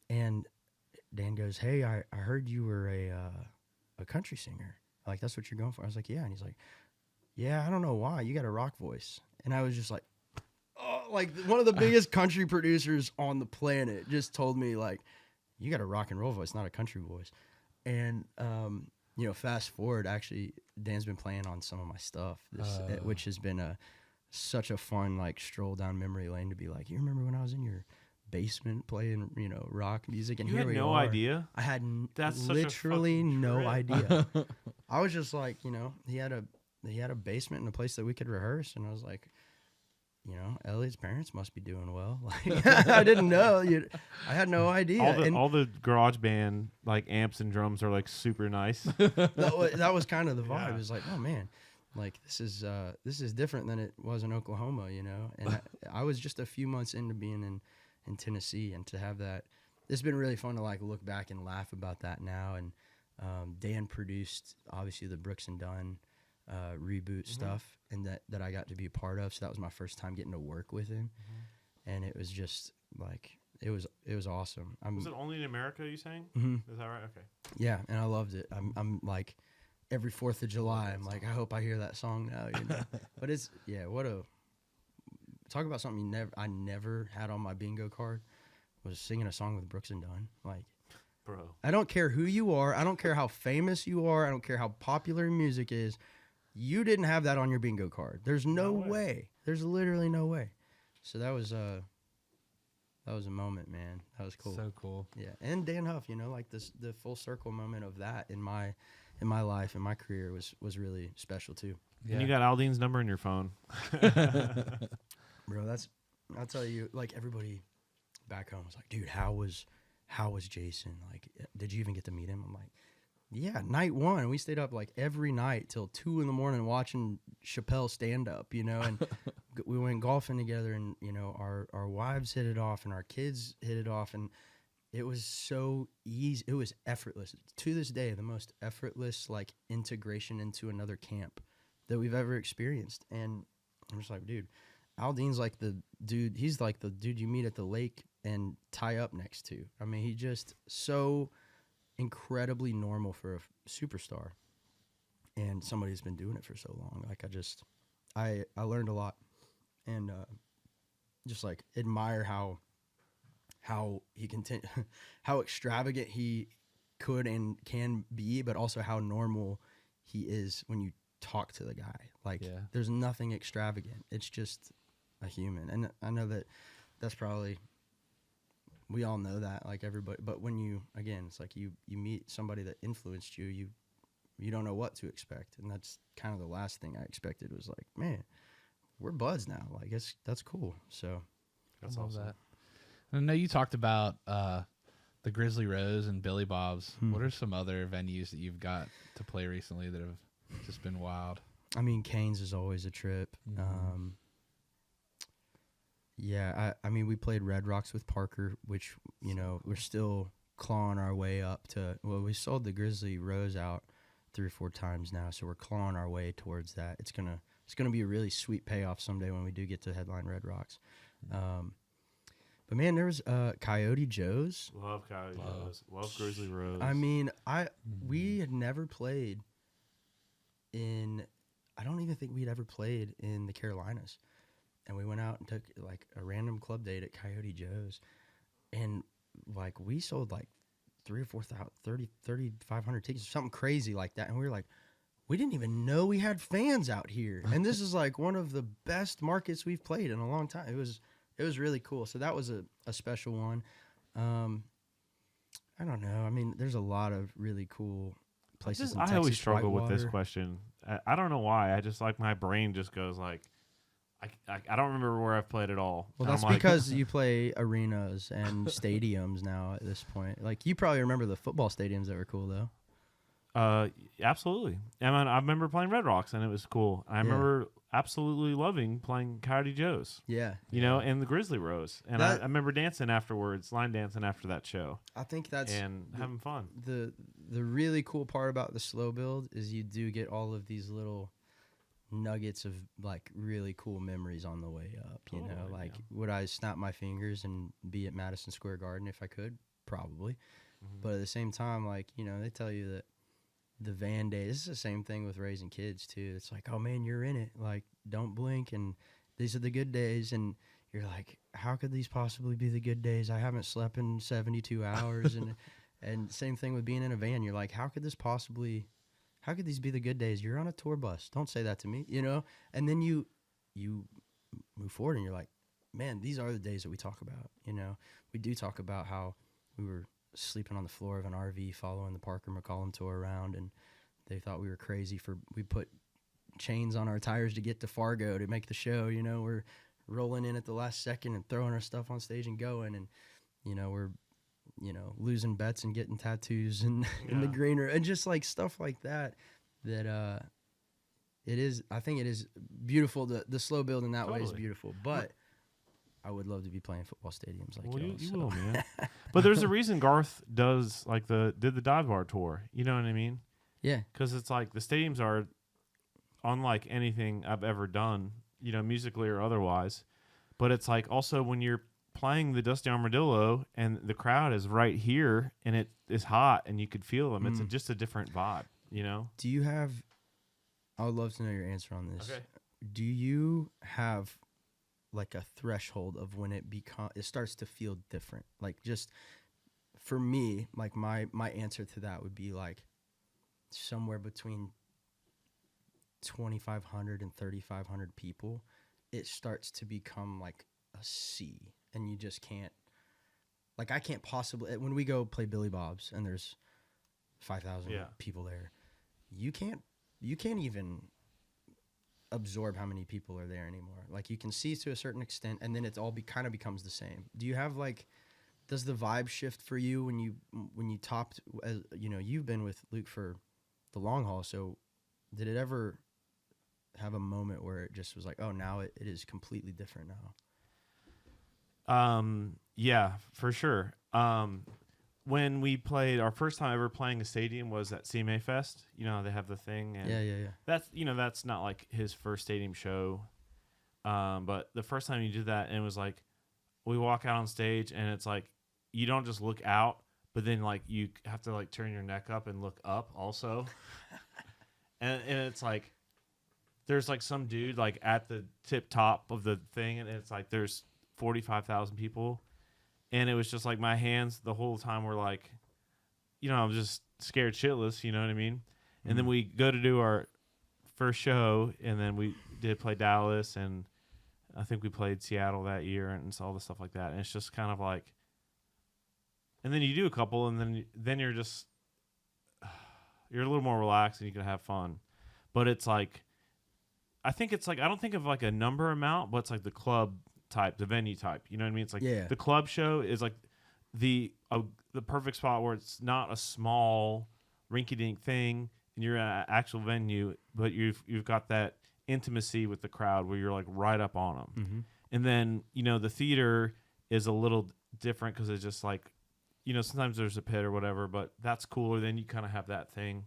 and Dan goes, "Hey, I heard you were a country singer. Like that's what you're going for." I was like, "Yeah," and he's like, "Yeah, I don't know why. You got a rock voice." And I was just like, oh, like one of the biggest country producers on the planet just told me like, "You got a rock and roll voice, not a country voice." And you know, fast forward, actually, Dan's been playing on some of my stuff, which has been such a fun like stroll down memory lane to be like, "You remember when I was in your basement playing, you know, rock music?" And you here had we no are. idea. I had That's literally no trip. idea. I was just like, you know, he had a basement and a place that we could rehearse, and I was like, you know, Elliot's parents must be doing well. Like I didn't know. I had no idea. All the garage band like amps and drums are like super nice. that was kind of the vibe. Yeah. It was like, oh man, like this is different than it was in Oklahoma, you know. And I was just a few months into being in Tennessee, and to have that, it's been really fun to like look back and laugh about that now. And Dan produced obviously the Brooks and Dunn reboot stuff, and that I got to be a part of. So that was my first time getting to work with him, and it was just like it was awesome. Was it only in America? You saying? Is that right? Okay. Yeah, and I loved it. I'm like every 4th of July, I'm like, I hope I hear that song now, you know. But it's talk about something I never had on my bingo card was singing a song with Brooks and Dunn. Like, bro, I don't care who you are. I don't care how famous you are. I don't care how popular your music is. You didn't have that on your bingo card. There's no way. There's literally no way. So that was a moment, man. That was cool. So cool. Yeah, and Dan Huff, you know, like the full circle moment of that in my life and my career was really special too. Yeah. And you got Aldean's number in your phone. Bro, I'll tell you, like everybody back home was like, dude, how was Jason? Like, did you even get to meet him? I'm like, Yeah, night one. We stayed up like every night till 2 a.m. watching Chappelle stand up, and we went golfing together, and our wives hit it off and our kids hit it off, and it was so easy. It was effortless. To this day, the most effortless like integration into another camp that we've ever experienced. And I'm just like, dude, Aldean's like the dude. He's like the dude you meet at the lake and tie up next to. I mean, he just so incredibly normal for a superstar and somebody who's been doing it for so long. Like I learned a lot, and just like admire how he how extravagant he could and can be, but also how normal he is when you talk to the guy. Like there's nothing extravagant. It's just a human. And I know that's probably, we all know that, like everybody, but when it's like you meet somebody that influenced you, you don't know what to expect. And that's kind of the last thing I expected was like, man, we're buds now. Like that's cool. So That's awesome. That. I know you talked about the Grizzly Rose and Billy Bob's. What are some other venues that you've got to play recently that have just been wild? I mean, Canes is always a trip. Mm-hmm. I mean, we played Red Rocks with Parker, which, we're still clawing our way up to, well, we sold the Grizzly Rose out 3 or 4 times now, so we're clawing our way towards that. It's gonna be a really sweet payoff someday when we do get to headline Red Rocks. But man, there was Coyote Joe's. Love Coyote Joe's. Love Grizzly Rose. I mean, we had never played I don't even think we'd ever played in the Carolinas. And we went out and took like a random club date at Coyote Joe's, and like we sold like 3,500 tickets, something crazy like that. And we were like, we didn't even know we had fans out here. And this is like one of the best markets we've played in a long time. It was really cool. So that was a special one. I don't know. I mean, there's a lot of really cool places in Texas. I always struggle with this Whitewater. question. I don't know why. I just like my brain just goes like, I don't remember where I've played at all. Well, that's because you play arenas and stadiums now at this point. Like, you probably remember the football stadiums that were cool, though. Absolutely. I remember playing Red Rocks, and it was cool. I remember absolutely loving playing Coyote Joe's. Yeah. And the Grizzly Rose. And I remember dancing afterwards, line dancing after that show. I think that's... And having fun. The really cool part about the slow build is you do get all of these little nuggets of like really cool memories on the way up. Would I snap my fingers and be at Madison Square Garden if I could? Probably. But at the same time, like, they tell you that the van day, this is the same thing with raising kids too. It's like, oh man, you're in it, like, don't blink, and these are the good days. And you're like, how could these possibly be the good days? I haven't slept in 72 hours. And same thing with being in a van. You're like, how could these be the good days? You're on a tour bus. Don't say that to me, And then you move forward and you're like, man, these are the days that we talk about, We do talk about how we were sleeping on the floor of an RV following the Parker McCollum tour around, and they thought we were crazy we put chains on our tires to get to Fargo to make the show, We're rolling in at the last second and throwing our stuff on stage and going, and, we're losing bets and getting tattoos in the green room, and just like stuff like that I think it is beautiful. The slow build in that way is beautiful, but I would love to be playing football stadiums like you will, man. But there's a reason Garth does like did the dive bar tour. You know what I mean? Yeah. Because it's like the stadiums are unlike anything I've ever done, musically or otherwise. But it's like also when you're playing the Dusty Armadillo and the crowd is right here and it is hot and you could feel them. It's just a different vibe, Do you have, I would love to know your answer on this. Okay. Do you have like a threshold of when it starts to feel different? Like, just for me, like my answer to that would be like somewhere between 2,500 and 3,500 people. It starts to become like a sea. And you just can't, like, I can't possibly, when we go play Billy Bob's and there's 5,000 people there, you can't even absorb how many people are there anymore. Like, you can see to a certain extent, and then it all kind of becomes the same. Do you have like does the vibe shift for you when you topped? As you know, you've been with Luke for the long haul. So, did it ever have a moment where it just was like, oh, now it is completely different now? Yeah, for sure. When we played, our first time ever playing a stadium was at CMA Fest. You know, they have the thing. And Yeah. that's not like his first stadium show. But the first time you did that, and it was like, we walk out on stage, and it's like, you don't just look out, but then like you have to like turn your neck up and look up also. and it's like, there's like some dude like at the tip top of the thing, and it's like there's 45,000 people. And it was just like my hands the whole time were like, you know, I'm just scared shitless, you know what I mean? Mm-hmm. And then we go to do our first show, and then we did play Dallas, and I think we played Seattle that year, and all the stuff like that. And it's just kind of like, and then you do a couple, and then you're just, you're a little more relaxed, and you can have fun. But it's like, I think it's like, I don't think of like a number amount, but it's like the club type, the venue type, you know what I mean? It's like the club show is like the perfect spot where it's not a small rinky-dink thing and you're at an actual venue, but you've got that intimacy with the crowd where you're like right up on them. Mm-hmm. And then, you know, the theater is a little different because it's just like, you know, sometimes there's a pit or whatever, but that's cooler. Then you kind of have that thing.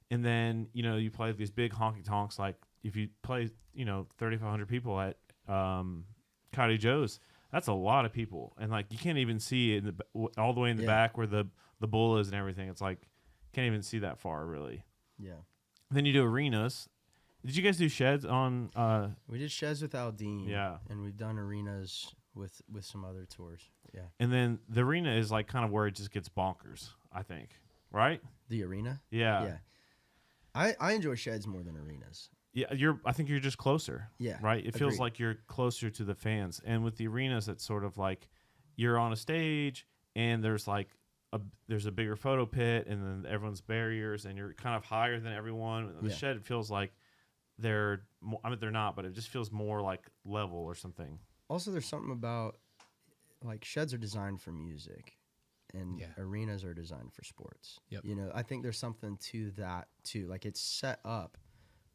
And then, you know, you play these big honky tonks, like if you play, you know, 3,500 people at Coyote Joe's, that's a lot of people, and like you can't even see in all the way in the back where the bull is and everything. It's like can't even see that far really. Yeah. Then you do arenas. Did you guys do sheds on? We did sheds with Aldean. Yeah. And we've done arenas with some other tours. Yeah. And then the arena is like kind of where it just gets bonkers, I think. Right? The arena? Yeah. Yeah. I enjoy sheds more than arenas. Yeah, I think you're just closer. Yeah. Right? It feels like you're closer to the fans. And with the arenas, it's sort of like you're on a stage and there's like there's a bigger photo pit and then everyone's barriers and you're kind of higher than everyone. The shed feels like they're not, but it just feels more like level or something. Also, there's something about like sheds are designed for music and arenas are designed for sports. Yep. You know, I think there's something to that too. Like it's set up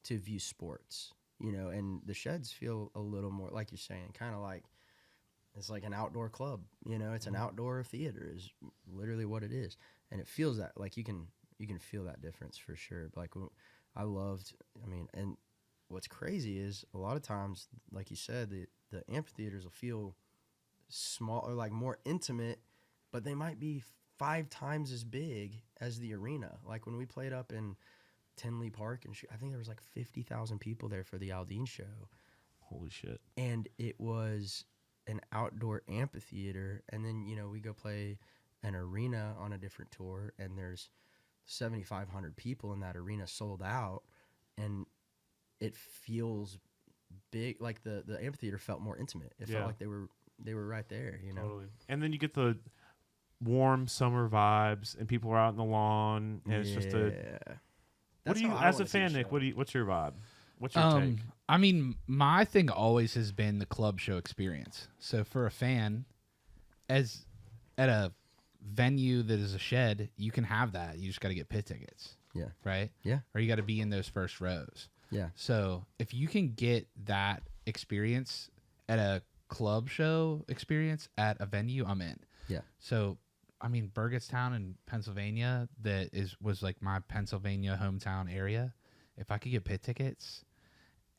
to view sports, you know, and the sheds feel a little more, like you're saying, kind of like it's like an outdoor club, you know, it's an outdoor theater is literally what it is. And it feels that, like you can feel that difference for sure. Like and what's crazy is a lot of times, like you said, the amphitheaters will feel small or like more intimate, but they might be 5 times as big as the arena. Like when we played up in Tinley Park, and I think there was like 50,000 people there for the Aldean show. Holy shit. And it was an outdoor amphitheater, and then, you know, we go play an arena on a different tour, and there's 7,500 people in that arena sold out, and it feels big. Like the amphitheater felt more intimate. It felt like they were right there, you know. Totally. And then you get the warm summer vibes, and people are out on the lawn, and it's just What do you, as a fan, Nick? What's your vibe? What's your take? I mean, my thing always has been the club show experience. So for a fan, as at a venue that is a shed, you can have that. You just got to get pit tickets. Yeah. Right? Yeah. Or you got to be in those first rows. Yeah. So if you can get that experience at a club show experience at a venue, I'm in. Yeah. So I mean, Burgettstown in Pennsylvania, was like my Pennsylvania hometown area. If I could get pit tickets,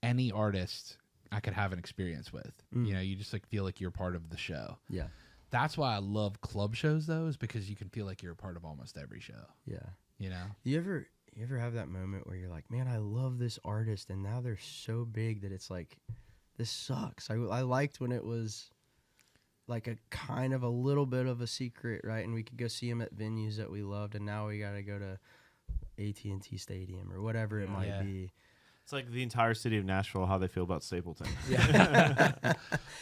any artist I could have an experience with. You know, you just like feel like you're part of the show. Yeah. That's why I love club shows, though, is because you can feel like you're a part of almost every show. Yeah. You know? You ever have that moment where you're like, man, I love this artist, and now they're so big that it's like, this sucks. I liked when it was like a kind of a little bit of a secret, right? And we could go see him at venues that we loved, and now we got to go to AT&T Stadium or whatever it might be. It's like the entire city of Nashville, how they feel about Stapleton. Yeah.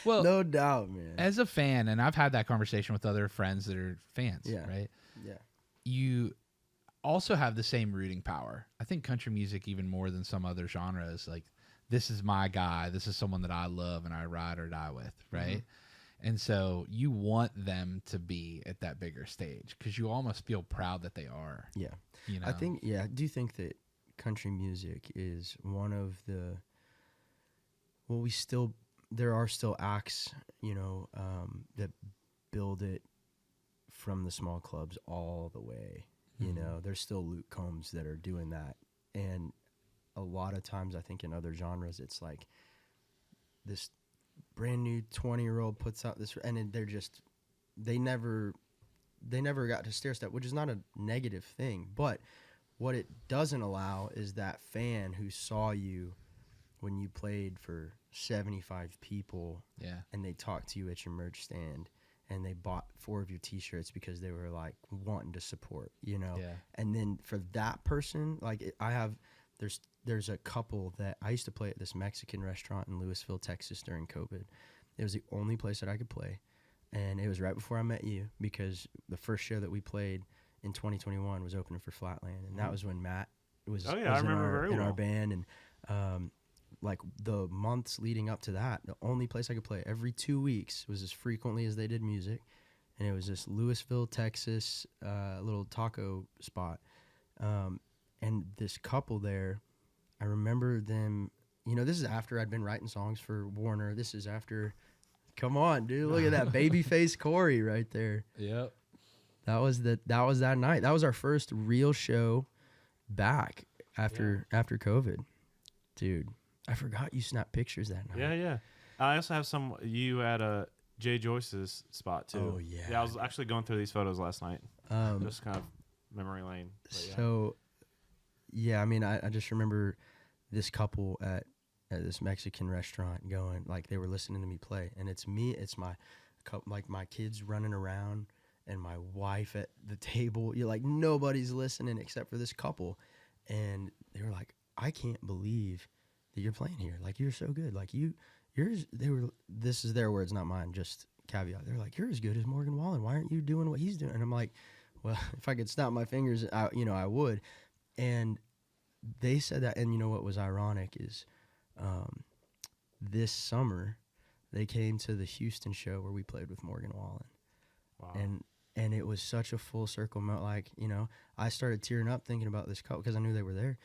Well, no doubt, man. As a fan, and I've had that conversation with other friends that are fans, right? Yeah. You also have the same rooting power. I think country music, even more than some other genres, like this is my guy. This is someone that I love and I ride or die with, right? And so you want them to be at that bigger stage because you almost feel proud that they are. Yeah. You know? I do think that country music is one of the, well, there are still acts, that build it from the small clubs all the way. There's still Luke Combs that are doing that. And a lot of times I think in other genres, it's like this brand new 20-year-old puts out this, and they never got to stair step, which is not a negative thing. But what it doesn't allow is that fan who saw you when you played for 75 people, and they talked to you at your merch stand, and they bought 4 of your T-shirts because they were like wanting to support, And then for that person, like there's a couple that I used to play at this Mexican restaurant in Louisville, Texas during COVID. It was the only place that I could play, and it was right before I met you because the first show that we played in 2021 was opening for Flatland, and that was when Matt was I remember in our band, and like the months leading up to that, the only place I could play every 2 weeks was as frequently as they did music, and it was this Louisville, Texas, little taco spot, and this couple there, I remember them. This is after I'd been writing songs for Warner. This is after, come on, dude, look at that babyface Corey right there. Yep. That was that night. That was our first real show back after COVID, dude. I forgot you snapped pictures that night. Yeah. I also have some you at Jay Joyce's spot too. Oh yeah. Yeah, I was actually going through these photos last night. Just kind of memory lane. So, I mean, I just remember this couple at this Mexican restaurant going, like, they were listening to me play, and it's my kids running around and my wife at the table. You're like, nobody's listening except for this couple, and they were like, I can't believe that you're playing here. Like, you're so good. Like, this is their words, not mine, just caveat. They're like, you're as good as Morgan Wallen. Why aren't you doing what he's doing? And I'm like, well, if I could snap my fingers, I would. And they said that, and what was ironic is this summer they came to the Houston show where we played with Morgan Wallen. Wow. And it was such a full circle moment. Like, I started tearing up thinking about this couple because I knew they were there.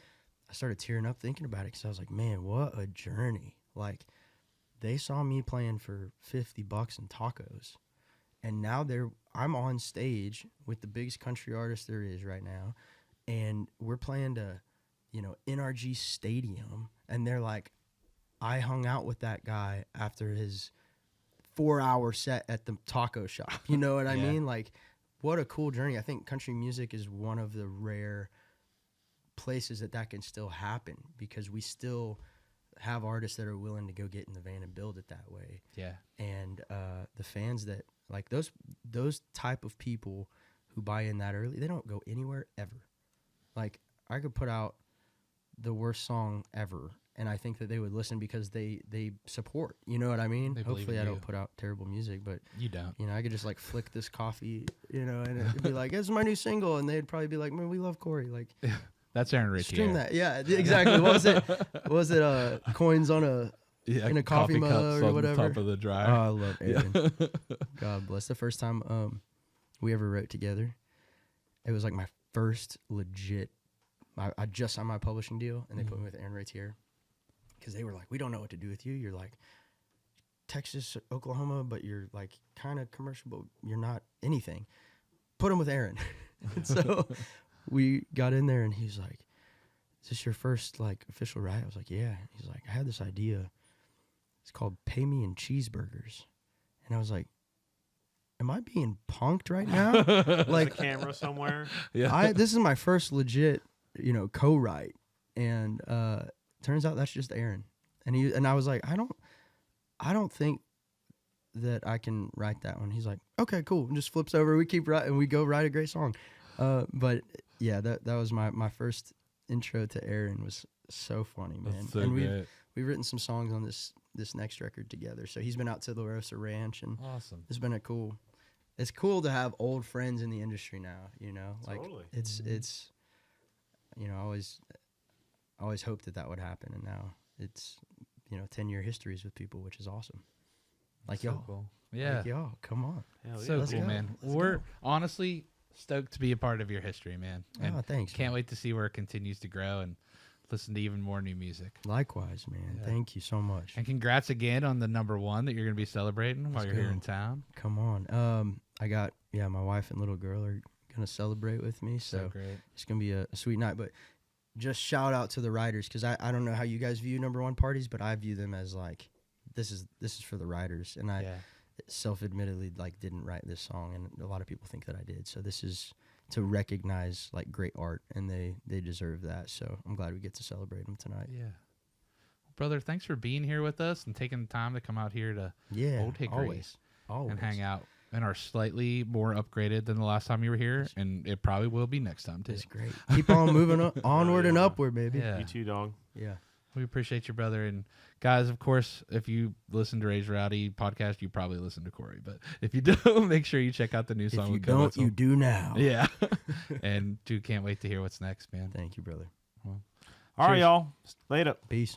I started tearing up thinking about it because I was like, man, what a journey. Like, they saw me playing for $50 in tacos, and now I'm on stage with the biggest country artist there is right now, and we're playing to, NRG Stadium, and they're like, I hung out with that guy after his 4-hour set at the taco shop. You know what I mean? Like, what a cool journey. I think country music is one of the rare places that can still happen because we still have artists that are willing to go get in the van and build it that way. Yeah. And the fans that, like, those type of people who buy in that early, they don't go anywhere ever. Like, I could put out the worst song ever, and I think that they would listen because they support. You know what I mean? Hopefully I don't put out terrible music, but you don't. I could just like flick this coffee, and it'd be like, "It's my new single," and they'd probably be like, "Man, we love Corey." Like, that's Aaron Ritchie. Stream that, yeah, exactly. What was it? Coins on in a coffee mug or whatever. On top of the dryer. Oh, I love Aaron. God bless. The first time we ever wrote together, it was like my first legit. I just signed my publishing deal, and they put me with Aaron Ratier because they were like, "We don't know what to do with you. You're like Texas, Oklahoma, but you're like kind of commercial, but you're not anything. Put him with Aaron." So we got in there, and he's like, "Is this your first like official write?" I was like, "Yeah." He's like, "I had this idea. It's called Pay Me in Cheeseburgers," and I was like, am I being punked right now? Like a camera somewhere. Yeah. This is my first legit, co-write, and turns out that's just Aaron. And I was like, I don't think that I can write that one. He's like, okay, cool, and just flips over. We keep writing, and we go write a great song. But yeah, that was my first intro to Aaron. Was so funny, man. That's so and great. we've written some songs on this next record together. So he's been out to La Rosa Ranch, and Awesome. it's been it's cool to have old friends in the industry now, like Totally. it's I always hoped that would happen, and now it's 10-year histories with people, which is awesome. Like So y'all. cool. Yeah. Like y'all. Come on. Hell yeah. So Let's cool, go. man. Let's We're go. honestly stoked to be a part of your history, man. And Oh, thanks. can't man. wait to see where it continues to grow and listen to even more new music. Likewise, man. Yeah. Thank you so much. And congrats again on the #1 that you're going to be celebrating while Let's you're here go. in town. Come on. I got my wife and little girl are gonna celebrate with me, so great. it's gonna be a sweet night. But just shout out to the writers, because I don't know how you guys view #1 parties, but I view them as like this is for the writers, and I Yeah. self-admittedly like didn't write this song, and a lot of people think that I did. So this is to recognize like great art, and they deserve that. So I'm glad we get to celebrate them tonight. Yeah. Brother, thanks for being here with us and taking the time to come out here to Yeah, Old Hickory always and hang out. And are slightly more upgraded than the last time you were here, and it probably will be next time too. It's great. Keep on moving onward and upward, baby. Yeah. You too, dog. Yeah. We appreciate you, brother. And guys, of course, if you listen to Raised Rowdy podcast, you probably listen to Corey. But if you don't, make sure you check out the new song. If you with Koe don't, Wetzel. you do now. Yeah. And dude, can't wait to hear what's next, man. Thank you, brother. All right, Cheers. y'all. Later. Peace.